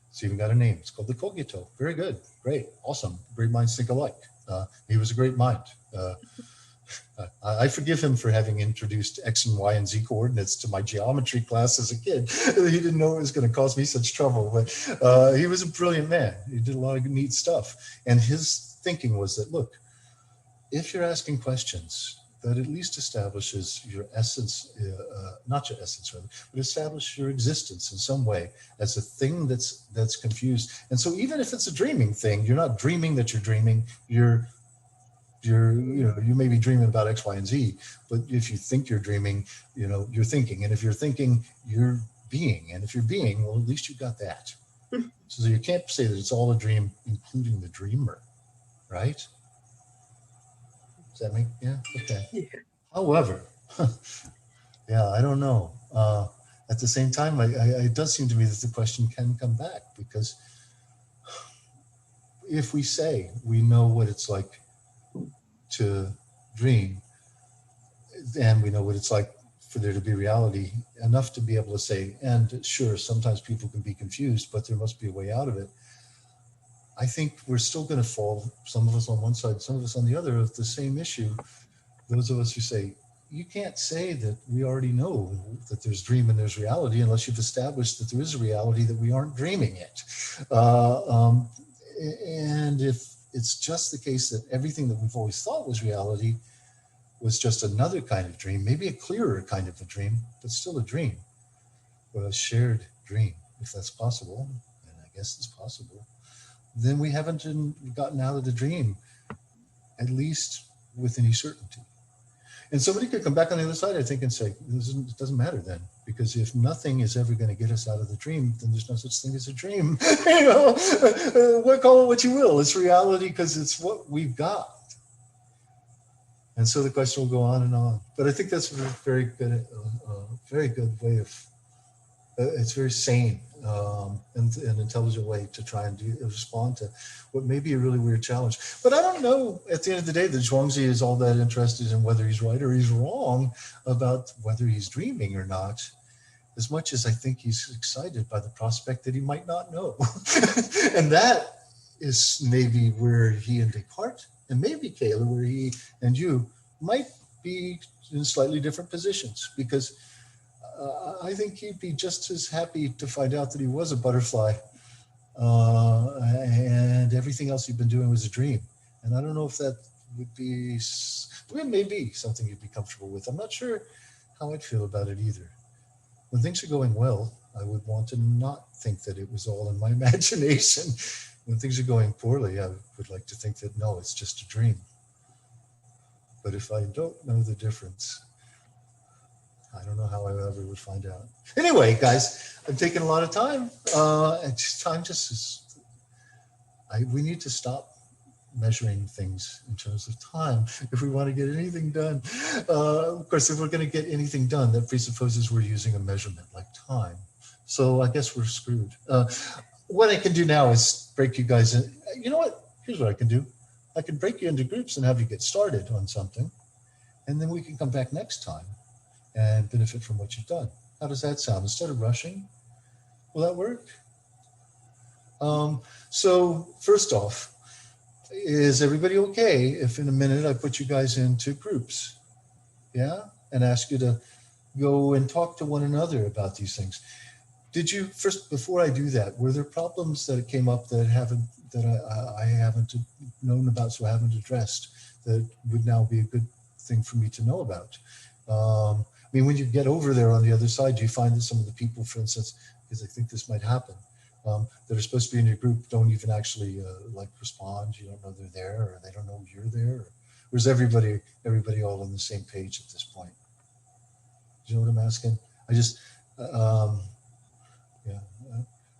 it's even got a name. It's called the cogito. Very good, great, awesome. Great minds think alike. He was a great mind. I forgive him for having introduced X and Y and Z coordinates to my geometry class as a kid. He didn't know it was going to cause me such trouble, but he was a brilliant man. He did a lot of neat stuff. And his thinking was that, look, if you're asking questions, that at least establishes your essence, not your essence, rather, but establish your existence in some way as a thing that's confused. And so even if it's a dreaming thing, you're not dreaming that you're dreaming, you may be dreaming about X, Y, and Z, but if you think you're dreaming, you're thinking. And if you're thinking, you're being. And if you're being, well, at least you got that. So you can't say that it's all a dream, including the dreamer, right? Does that make, yeah? Okay. Yeah. However, yeah, I don't know. At the same time, it does seem to me that the question can come back, because if we say we know what it's like to dream, and we know what it's like for there to be reality, enough to be able to say, and sure, sometimes people can be confused, but there must be a way out of it. I think we're still going to fall, some of us on one side, some of us on the other, of the same issue. Those of us who say, you can't say that we already know that there's dream and there's reality unless you've established that there is a reality that we aren't dreaming it. And if it's just the case that everything that we've always thought was reality was just another kind of dream, maybe a clearer kind of a dream, but still a dream, or a shared dream, if that's possible, and I guess it's possible, then we haven't gotten out of the dream, at least with any certainty. And somebody could come back on the other side, I think, and say, it doesn't matter then, because if nothing is ever going to get us out of the dream, then there's no such thing as a dream. Call it what you will. It's reality because it's what we've got. And so the question will go on and on. But I think that's a very good way of, it's very sane and an intelligent way to try and respond to what may be a really weird challenge. But I don't know at the end of the day that Zhaungzi is all that interested in whether he's right or he's wrong about whether he's dreaming or not, as much as I think he's excited by the prospect that he might not know. And that is maybe where he and Descartes, and maybe Kayla, where he and you might be in slightly different positions, because I think he'd be just as happy to find out that he was a butterfly and everything else he'd been doing was a dream. And I don't know if that would be, it may be something you'd be comfortable with. I'm not sure how I'd feel about it either. When things are going well, I would want to not think that it was all in my imagination. When things are going poorly, I would like to think that, no, it's just a dream. But if I don't know the difference, I don't know how I ever would find out. Anyway, guys, I'm taking a lot of time. And time just is, we need to stop measuring things in terms of time if we want to get anything done. Of course, if we're going to get anything done, that presupposes we're using a measurement like time. So I guess we're screwed. What I can do now is break you guys in. You know what? Here's what I can do. I can break you into groups and have you get started on something, and then we can come back next time and benefit from what you've done. How does that sound? Instead of rushing, will that work? So first off, is everybody okay if in a minute I put you guys into groups? Yeah? And ask you to go and talk to one another about these things. Did you first, before I do that, were there problems that came up that I haven't known about, so I haven't addressed, that would now be a good thing for me to know about? I mean, when you get over there on the other side, do you find that some of the people, for instance, because I think this might happen, that are supposed to be in your group don't even actually like respond? You don't know they're there, or they don't know you're there, or is everybody all on the same page at this point? Do you know what I'm asking? I just, yeah,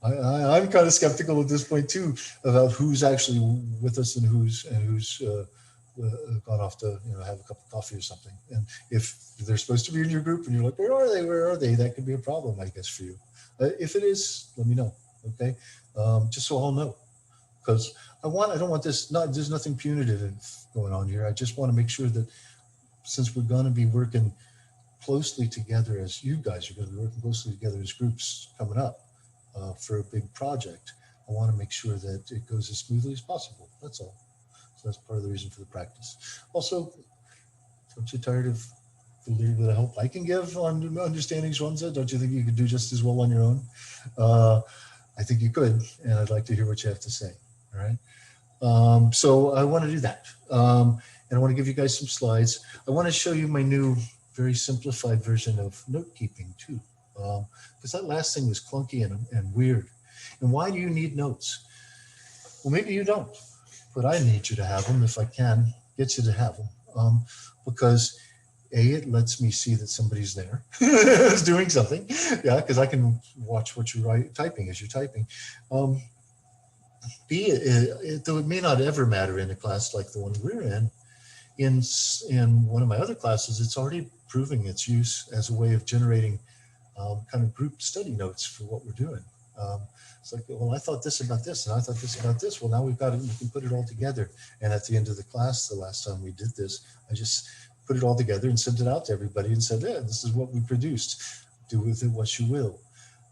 I'm kind of skeptical at this point too about who's actually with us and who's gone off to have a cup of coffee or something. And if they're supposed to be in your group and you're like, where are they? That could be a problem, I guess, for you. If it is, let me know. Okay, just so I'll know, because I don't want this. There's nothing punitive going on here. I just want to make sure that since we're going to be working closely together, as you guys are going to be working closely together as groups coming up for a big project, I want to make sure that it goes as smoothly as possible. That's all. So that's part of the reason for the practice. Also, don't you tired of the little bit of help I can give on understanding Zhaungzi? Don't you think you could do just as well on your own? I think you could, and I'd like to hear what you have to say. All right. So I want to do that. And I want to give you guys some slides. I want to show you my new, very simplified version of note keeping too. Because that last thing was clunky and weird. And why do you need notes? Well, maybe you don't, but I need you to have them if I can get you to have them. Because it lets me see that somebody's there is doing something. Yeah, because I can watch what you're typing as you're typing. Though it may not ever matter in a class like the one we're in one of my other classes, it's already proving its use as a way of generating kind of group study notes for what we're doing. It's like, well, I thought this about this, and I thought this about this. Well, now we've got it. We can put it all together. And at the end of the class, the last time we did this, I just put it all together and sent it out to everybody and said, yeah, this is what we produced. Do with it what you will.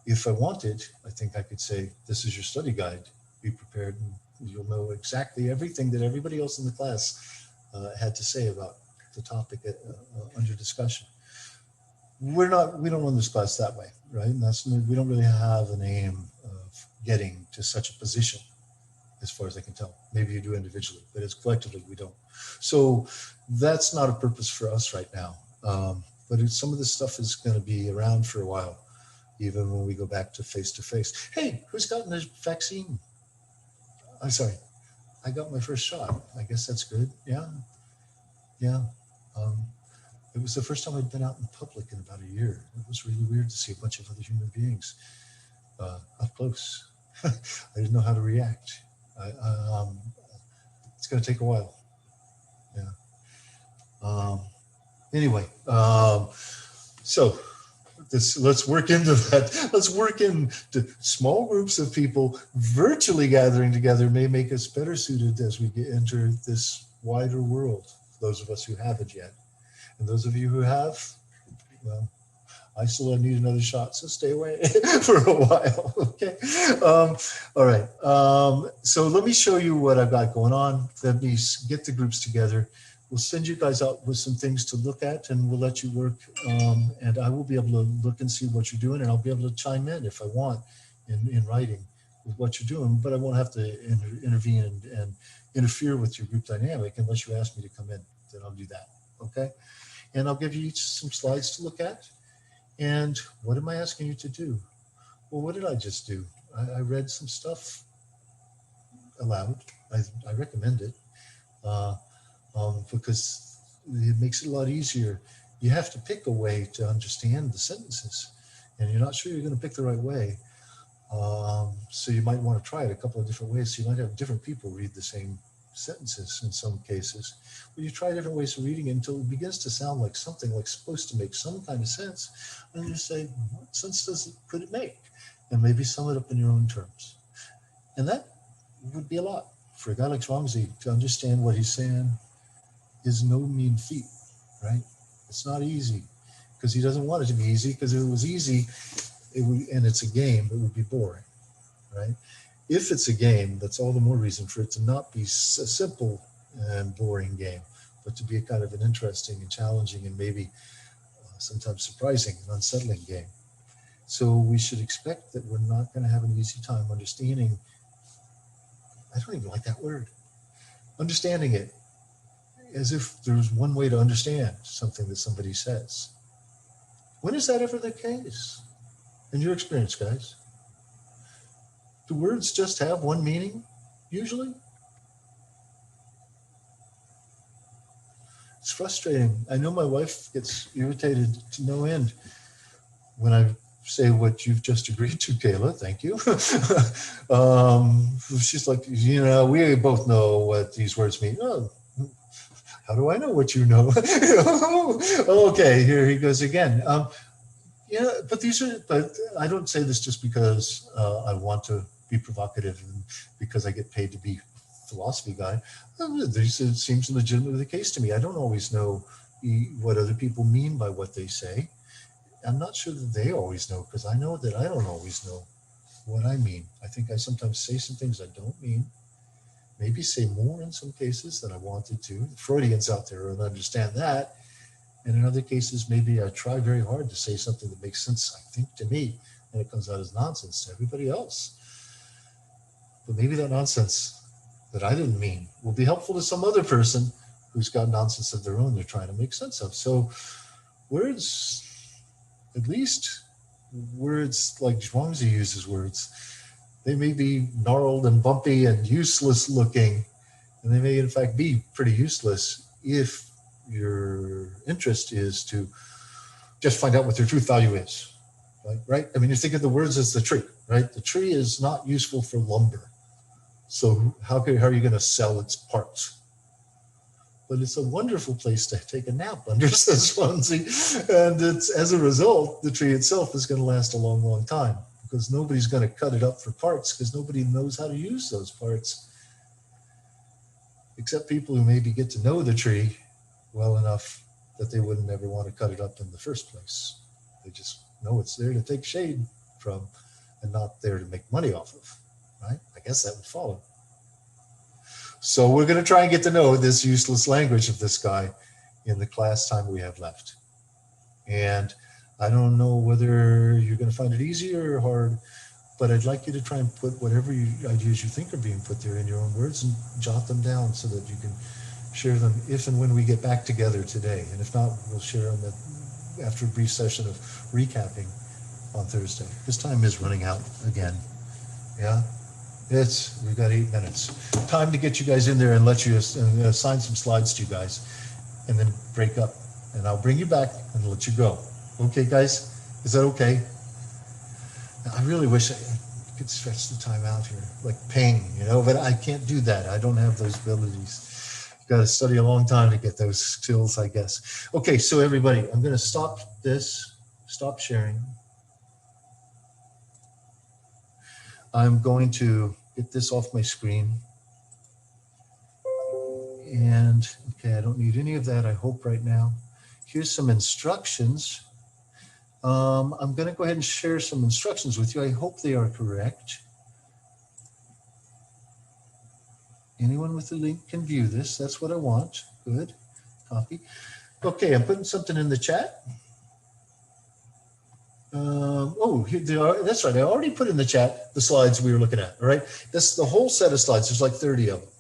If I wanted, I think I could say, this is your study guide. Be prepared, and you'll know exactly everything that everybody else in the class had to say about the topic under discussion. We don't run this class that way, right? And we don't really have an aim of getting to such a position, as far as I can tell. Maybe you do individually, but as collectively, we don't. So that's not a purpose for us right now. But some of this stuff is going to be around for a while, even when we go back to face-to-face. Hey, who's gotten the vaccine? I'm sorry, I got my first shot. I guess that's good. Yeah. It was the first time I'd been out in public in about a year. It was really weird to see a bunch of other human beings up close. I didn't know how to react. It's going to take a while. Yeah. Anyway, so let's work into that. Let's work into small groups of people. Virtually gathering together may make us better suited as we enter this wider world. Those of us who haven't yet. And those of you who have, well, I still need another shot, so stay away for a while, okay? All right, so let me show you what I've got going on. Let me get the groups together. We'll send you guys out with some things to look at, and we'll let you work, and I will be able to look and see what you're doing, and I'll be able to chime in if I want in writing with what you're doing, but I won't have to intervene and interfere with your group dynamic unless you ask me to come in. Then I'll do that, okay? And I'll give you each some slides to look at. And what am I asking you to do? Well, what did I just do? I read some stuff aloud. I recommend it because it makes it a lot easier. You have to pick a way to understand the sentences, and you're not sure you're going to pick the right way. So you might want to try it a couple of different ways. So you might have different people read the same sentences in some cases. But you try different ways of reading it until it begins to sound like something like supposed to make some kind of sense. And you say, what sense could it make? And maybe sum it up in your own terms. And that would be a lot. For a guy like Zhaungzi to understand what he's saying is no mean feat, right? It's not easy because he doesn't want it to be easy, because if it was easy, and it's a game, it would be boring, right? If it's a game, that's all the more reason for it to not be a simple and boring game, but to be a kind of an interesting and challenging and maybe sometimes surprising and unsettling game. So we should expect that we're not going to have an easy time understanding. I don't even like that word. Understanding it as if there's one way to understand something that somebody says. When is that ever the case? In your experience, guys? Do words just have one meaning, usually? It's frustrating. I know my wife gets irritated to no end when I say what you've just agreed to, Kayla. Thank you. She's like, we both know what these words mean. Oh, how do I know what you know? Okay, here he goes again. Yeah, but I don't say this just because I want to be provocative and because I get paid to be a philosophy guy. It seems legitimately the case to me. I don't always know what other people mean by what they say. I'm not sure that they always know, because I know that I don't always know what I mean. I think I sometimes say some things I don't mean, maybe say more in some cases than I wanted to. The Freudians out there will understand that. And in other cases, maybe I try very hard to say something that makes sense, I think, to me, and it comes out as nonsense to everybody else. But maybe that nonsense that I didn't mean will be helpful to some other person who's got nonsense of their own they're trying to make sense of. So words, at least words like Zhaungzi uses words, they may be gnarled and bumpy and useless looking, and they may in fact be pretty useless if your interest is to just find out what their truth value is, right? I mean, you think of the words as the tree, right? The tree is not useful for lumber. So how are you going to sell its parts? But it's a wonderful place to take a nap under, says Zhaungzi. And it's, as a result, the tree itself is going to last a long, long time, because nobody's going to cut it up for parts, because nobody knows how to use those parts, except people who maybe get to know the tree well enough that they wouldn't ever want to cut it up in the first place. They just know it's there to take shade from and not there to make money off of, right? I guess that would follow. So we're going to try and get to know this useless language of this guy in the class time we have left. And I don't know whether you're going to find it easy or hard, but I'd like you to try and put whatever ideas you think are being put there in your own words and jot them down so that you can share them if and when we get back together today. And if not, we'll share them after a brief session of recapping on Thursday. This time is running out again. Yeah, we've got 8 minutes. Time to get you guys in there and let you assign some slides to you guys, and then break up. And I'll bring you back and let you go. Okay, guys? Is that okay? I really wish I could stretch the time out here, like pain, but I can't do that. I don't have those abilities. Got to study a long time to get those skills, I guess. Okay, so everybody, I'm going to stop sharing. I'm going to get this off my screen. And, okay, I don't need any of that, I hope, right now. Here's some instructions. I'm going to go ahead and share some instructions with you. I hope they are correct. Anyone with the link can view this. That's what I want. Good. Copy. Okay, I'm putting something in the chat. Here they are. That's right. I already put in the chat the slides we were looking at. All right. That's the whole set of slides. There's like 30 of them.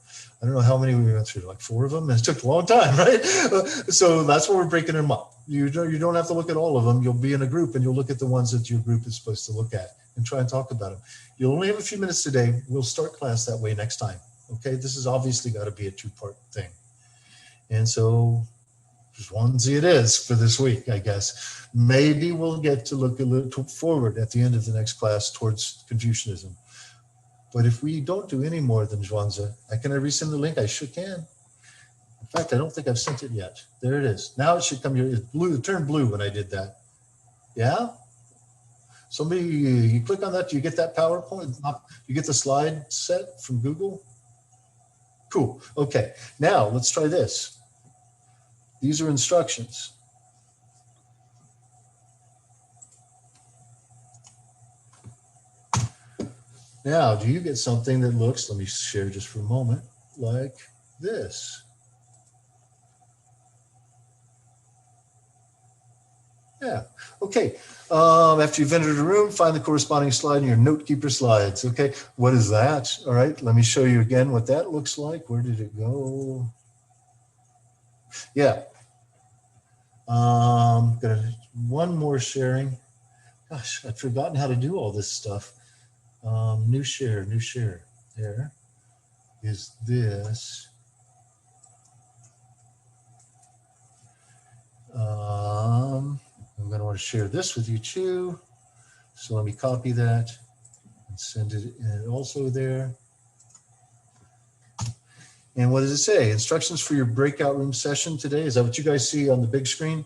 I don't know how many we went through, like 4 of them. And it took a long time, right? So that's why we're breaking them up. You don't have to look at all of them. You'll be in a group and you'll look at the ones that your group is supposed to look at and try and talk about them. You'll only have a few minutes today. We'll start class that way next time. Okay, this has obviously got to be a 2-part thing. And so Zhaungzi it is for this week, I guess. Maybe we'll get to look a little forward at the end of the next class towards Confucianism. But if we don't do any more than Zhaungzi, can I resend the link? I sure can. In fact, I don't think I've sent it yet. There it is. Now it should come here. It's blue. It turned blue when I did that. Yeah? Somebody, you click on that, do you get that PowerPoint? You get the slide set from Google? Cool. Okay. Now let's try this. These are instructions. Now, do you get something that looks, let me share just for a moment, like this? Yeah. Okay. After you've entered a room, find the corresponding slide in your note-keeper slides. Okay. What is that? All right. Let me show you again what that looks like. Where did it go? Yeah. Gonna one more sharing. Gosh, I've forgotten how to do all this stuff. New share. There is this. I'm going to want to share this with you too. So let me copy that and send it in also there. And what does it say? Instructions for your breakout room session today. Is that what you guys see on the big screen?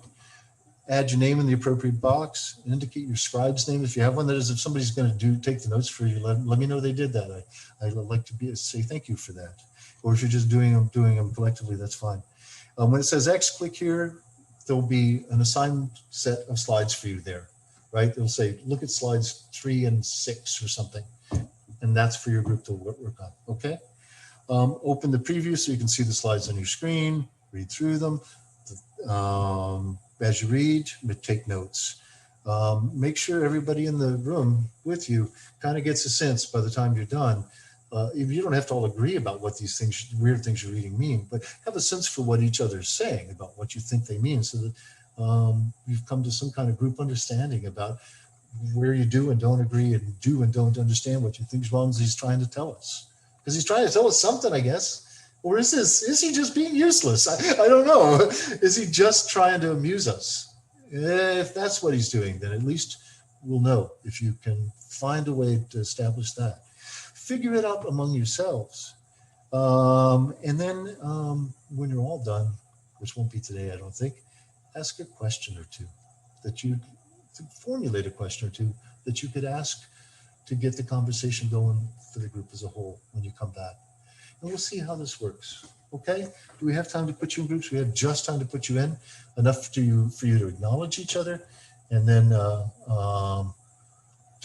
Add your name in the appropriate box. Indicate your scribe's name. If you have one, that is, if somebody's going to take the notes for you, let me know they did that. I'd like to say thank you for that. Or if you're just doing them collectively, that's fine. When it says X, click here. There'll be an assigned set of slides for you there, right? It'll say, look at slides 3 and 6 or something. And that's for your group to work on, okay? Open the preview so you can see the slides on your screen, read through them. As you read, take notes. Make sure everybody in the room with you kind of gets a sense by the time you're done. You don't have to all agree about what these things, weird things you're reading mean, but have a sense for what each other is saying about what you think they mean so that you've come to some kind of group understanding about where you do and don't agree and do and don't understand what you think Zhaungzi's trying to tell us. Because he's trying to tell us something, I guess. Or is he just being useless? I don't know. Is he just trying to amuse us? If that's what he's doing, then at least we'll know if you can find a way to establish that. Figure it out among yourselves. And then when you're all done, which won't be today, I don't think, ask a question or two formulate a question or two that you could ask to get the conversation going for the group as a whole when you come back. And we'll see how this works. Okay? Do we have time to put you in groups? We have just time to put you in, enough for you to acknowledge each other, and then to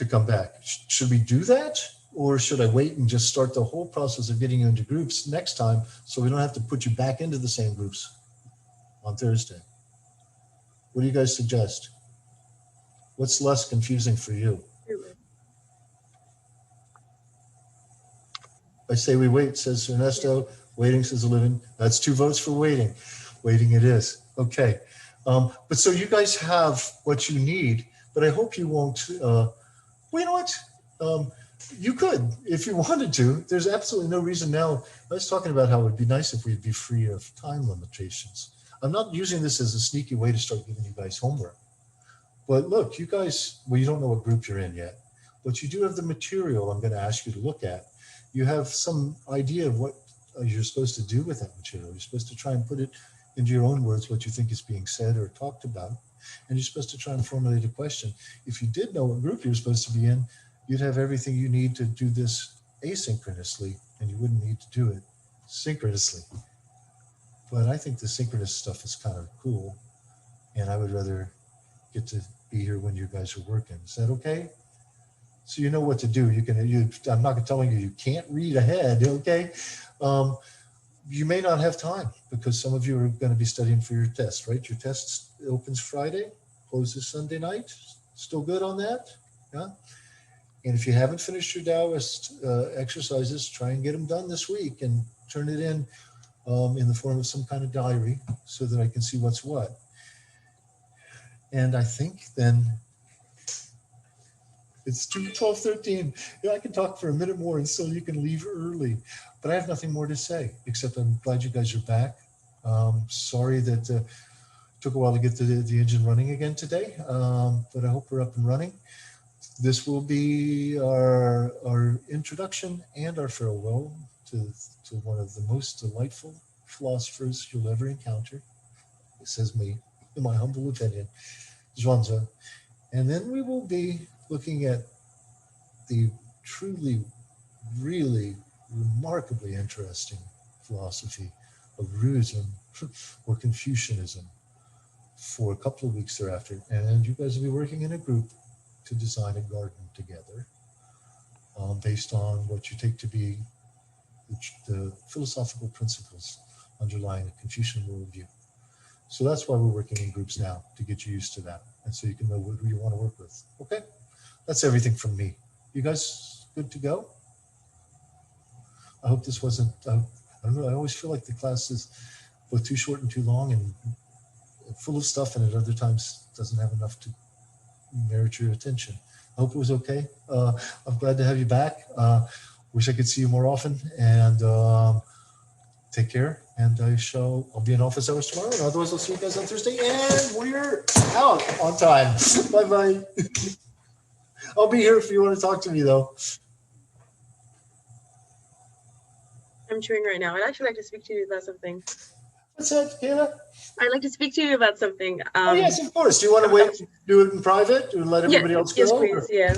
come back. Should we do that? Or should I wait and just start the whole process of getting you into groups next time so we don't have to put you back into the same groups on Thursday? What do you guys suggest? What's less confusing for you? I say we wait, says Ernesto. Waiting, says Olivia. That's 2 votes for waiting. Waiting it is. Okay. But so you guys have what you need, but I hope you won't. Well, you know what? You could, if you wanted to. There's absolutely no reason now. I was talking about how it would be nice if we'd be free of time limitations. I'm not using this as a sneaky way to start giving you guys homework. But look, you guys, well, you don't know what group you're in yet, but you do have the material I'm going to ask you to look at. You have some idea of what you're supposed to do with that material. You're supposed to try and put it into your own words, what you think is being said or talked about. And you're supposed to try and formulate a question. If you did know what group you're supposed to be in, you'd have everything you need to do this asynchronously, and you wouldn't need to do it synchronously. But I think the synchronous stuff is kind of cool, and I would rather get to be here when you guys are working. Is that okay? So you know what to do. I'm not telling you can't read ahead, okay? You may not have time because some of you are going to be studying for your test, right? Your test opens Friday, closes Sunday night. Still good on that? Yeah. And if you haven't finished your Taoist exercises, try and get them done this week and turn it in the form of some kind of diary so that I can see what's what. And I think then it's 12:13. Yeah, I can talk for a minute more and still you can leave early. But I have nothing more to say, except I'm glad you guys are back. Sorry that it took a while to get the engine running again today, but I hope we're up and running. This will be our introduction and our farewell to one of the most delightful philosophers you'll ever encounter. It says me, in my humble opinion, Zhaungzi. And then we will be looking at the truly, really remarkably interesting philosophy of Ruism or Confucianism for a couple of weeks thereafter. And you guys will be working in a group to design a garden together based on what you take to be the philosophical principles underlying a Confucian worldview. So that's why we're working in groups now, to get you used to that. And so you can know who you want to work with. Okay? That's everything from me. You guys good to go? I hope this wasn't, I don't know, I always feel like the class is both too short and too long and full of stuff, and at other times doesn't have enough to merit your attention. I hope it was okay. I'm glad to have you back. Wish I could see you more often, and take care. And I'll be in office hours tomorrow, and otherwise I'll see you guys on Thursday, and we're out on time. Bye-bye. I'll be here if you want to talk to me, though. I'm chewing right now. I'd actually like to speak to you about something. What's that, Kayla? I'd like to speak to you about something. Oh, yes, of course. Do you want to wait, do it in private, and let everybody else go? Yes, please. Yeah.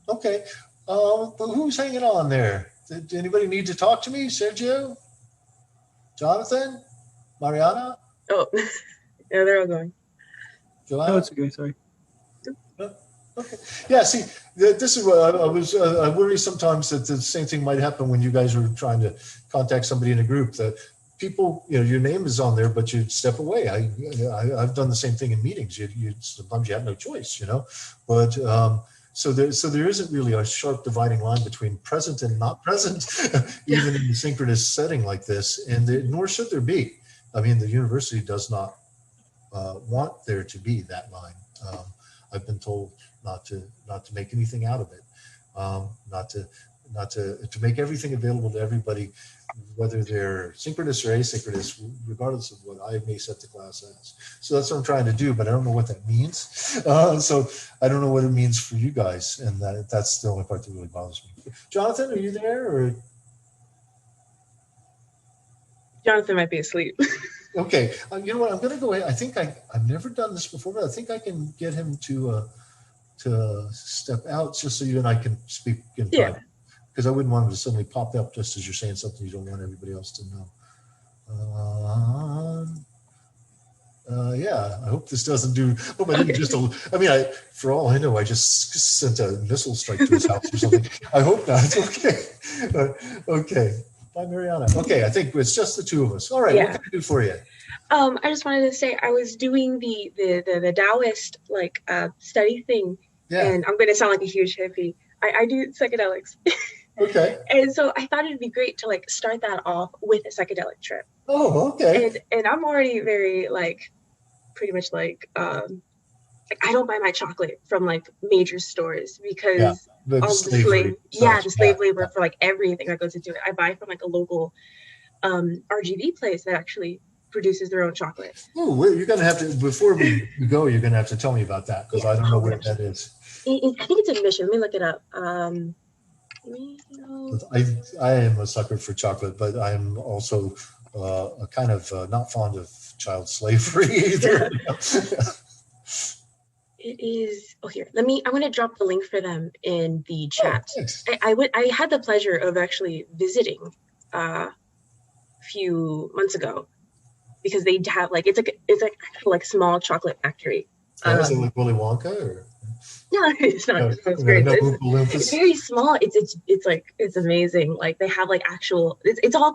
Okay. But who's hanging on there? Did anybody need to talk to me? Sergio? Jonathan? Mariana? Oh, yeah, they're all going. Joanna? Oh, it's okay. Sorry. Okay. Yeah, see, this is what I worry sometimes that the same thing might happen when you guys are trying to contact somebody in a group, that people, your name is on there, but you step away. I've done the same thing in meetings. Sometimes you have no choice, but so there isn't really a sharp dividing line between present and not present, even in the synchronous setting like this, and nor should there be. I mean, the university does not want there to be that line. I've been told not to make anything out of it, not to make everything available to everybody, whether they're synchronous or asynchronous, regardless of what I may set the class as. So that's what I'm trying to do, but I don't know what that means. So I don't know what it means for you guys, and that's the only part that really bothers me. Jonathan, are you there? Or Jonathan might be asleep. okay, you know what? I'm going to go ahead. I think I've never done this before, but I think I can get him to step out just so you and I can speak in private. Because I wouldn't want him to suddenly pop up just as you're saying something you don't want everybody else to know. Yeah, I hope this doesn't do. Oh, I didn't for all I know, I just sent a missile strike to his house or something. I hope not. Okay. Okay. Bye, Mariana. Okay, I think it's just the two of us. All right, what can I do for you? I just wanted to say I was doing the Taoist study thing, and I'm going to sound like a huge hippie. I do psychedelics. Okay. And so I thought it'd be great to start that off with a psychedelic trip. Oh, okay. And I'm already very pretty much I don't buy my chocolate from major stores because the slave labor for everything that goes into it. I buy from a local RGV place that actually produces their own chocolate. Oh, you're gonna have to, before we go, you're gonna have to tell me about that, because I don't know where that is. I think it's in Mission. Let me look it up. I am a sucker for chocolate, but I'm also a kind of not fond of child slavery either. It is. Oh, here. I'm going to drop the link for them in the chat. Oh, I had the pleasure of actually visiting a few months ago, because they have it's small chocolate factory. Is it like Willy Wonka or? No, it's not. It's very small. It's amazing. They have actual. It's all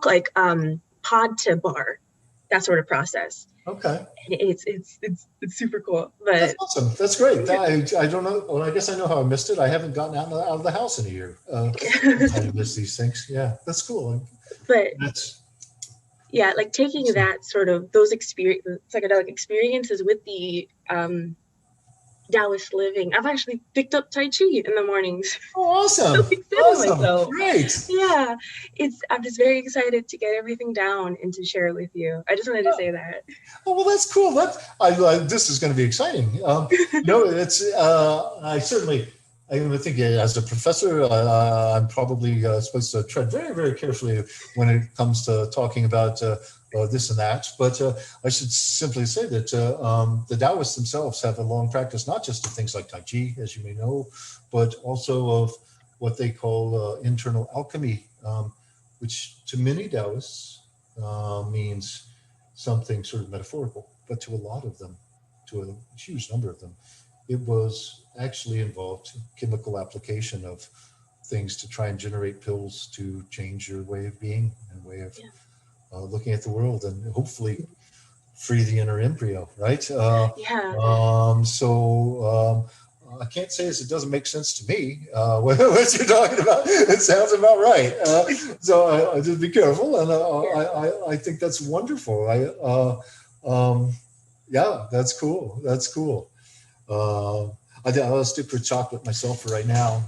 pod to bar, that sort of process. Okay. And it's super cool. But that's awesome. That's great. I don't know. Well, I guess I know how I missed it. I haven't gotten out of the house in a year. I miss these things. Yeah, that's cool. But taking that sort of those psychedelic experiences with the Taoist living. I've actually picked up Tai Chi in the mornings. Oh, awesome. Awesome. Great. Yeah. I'm just very excited to get everything down and to share it with you. I just wanted to say that. Oh, well, that's cool. This is going to be exciting. I certainly I even think as a professor, I'm probably supposed to tread very, very carefully when it comes to talking about this and that. But I should simply say that the Taoists themselves have a long practice, not just of things like Tai Chi, as you may know, but also of what they call internal alchemy, which to many Taoists means something sort of metaphorical, but to a lot of them, to a huge number of them, it was actually involved chemical application of things to try and generate pills to change your way of being and way of looking at the world, and hopefully free the inner embryo, right? Yeah. I can't say as it doesn't make sense to me. What you're talking about, it sounds about right. I just be careful, and I think that's wonderful. Yeah, that's cool. That's cool. I'll stick with chocolate myself for right now.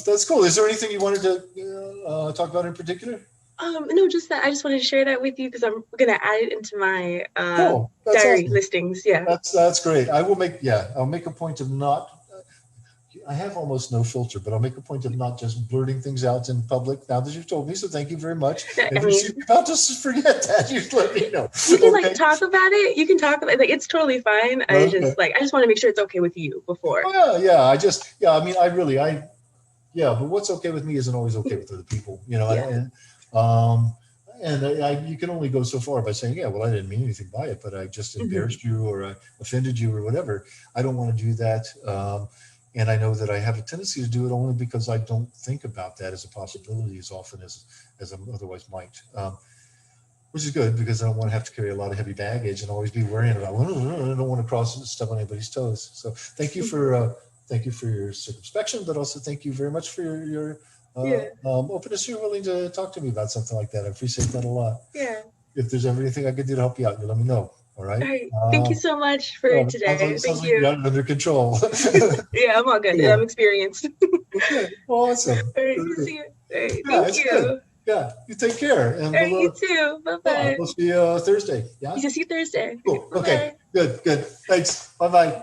That's cool. Is there anything you wanted to talk about in particular? No, just that I just wanted to share that with you because I'm gonna add it into my Cool. That's diary awesome. listings. Yeah. That's great. I'll make a point of not. I have almost no filter, but I'll make a point of not just blurting things out in public now that you've told me. So thank you very much. And if you see me about to forget that, you let me know. You can talk about it. You can talk about it. Like, it's totally fine. I just want to make sure it's okay with you before. Oh, yeah. But what's okay with me isn't always okay with other people, you know. You can only go so far by saying, I didn't mean anything by it, but I just embarrassed you or I offended you or whatever. I don't want to do that. And I know that I have a tendency to do it only because I don't think about that as a possibility as often as I otherwise might, which is good because I don't want to have to carry a lot of heavy baggage and always be worrying about, I don't want to step on anybody's toes. So thank you for your circumspection, but also thank you very much for your openness. You're willing to talk to me about something like that. I appreciate that a lot. Yeah. If there's ever anything I could do to help you out, you let me know. All right. All right. Thank you so much for today. Sounds like you got it under control. Yeah, I'm all good. Yeah. I'm experienced. Okay. Awesome. All right. See you. All right, thank you. Good. Yeah. You take care. And all right, you too. Bye-bye. We'll see you Thursday. Yeah. You see you Thursday. Cool. Okay. Good. Thanks. Bye-bye.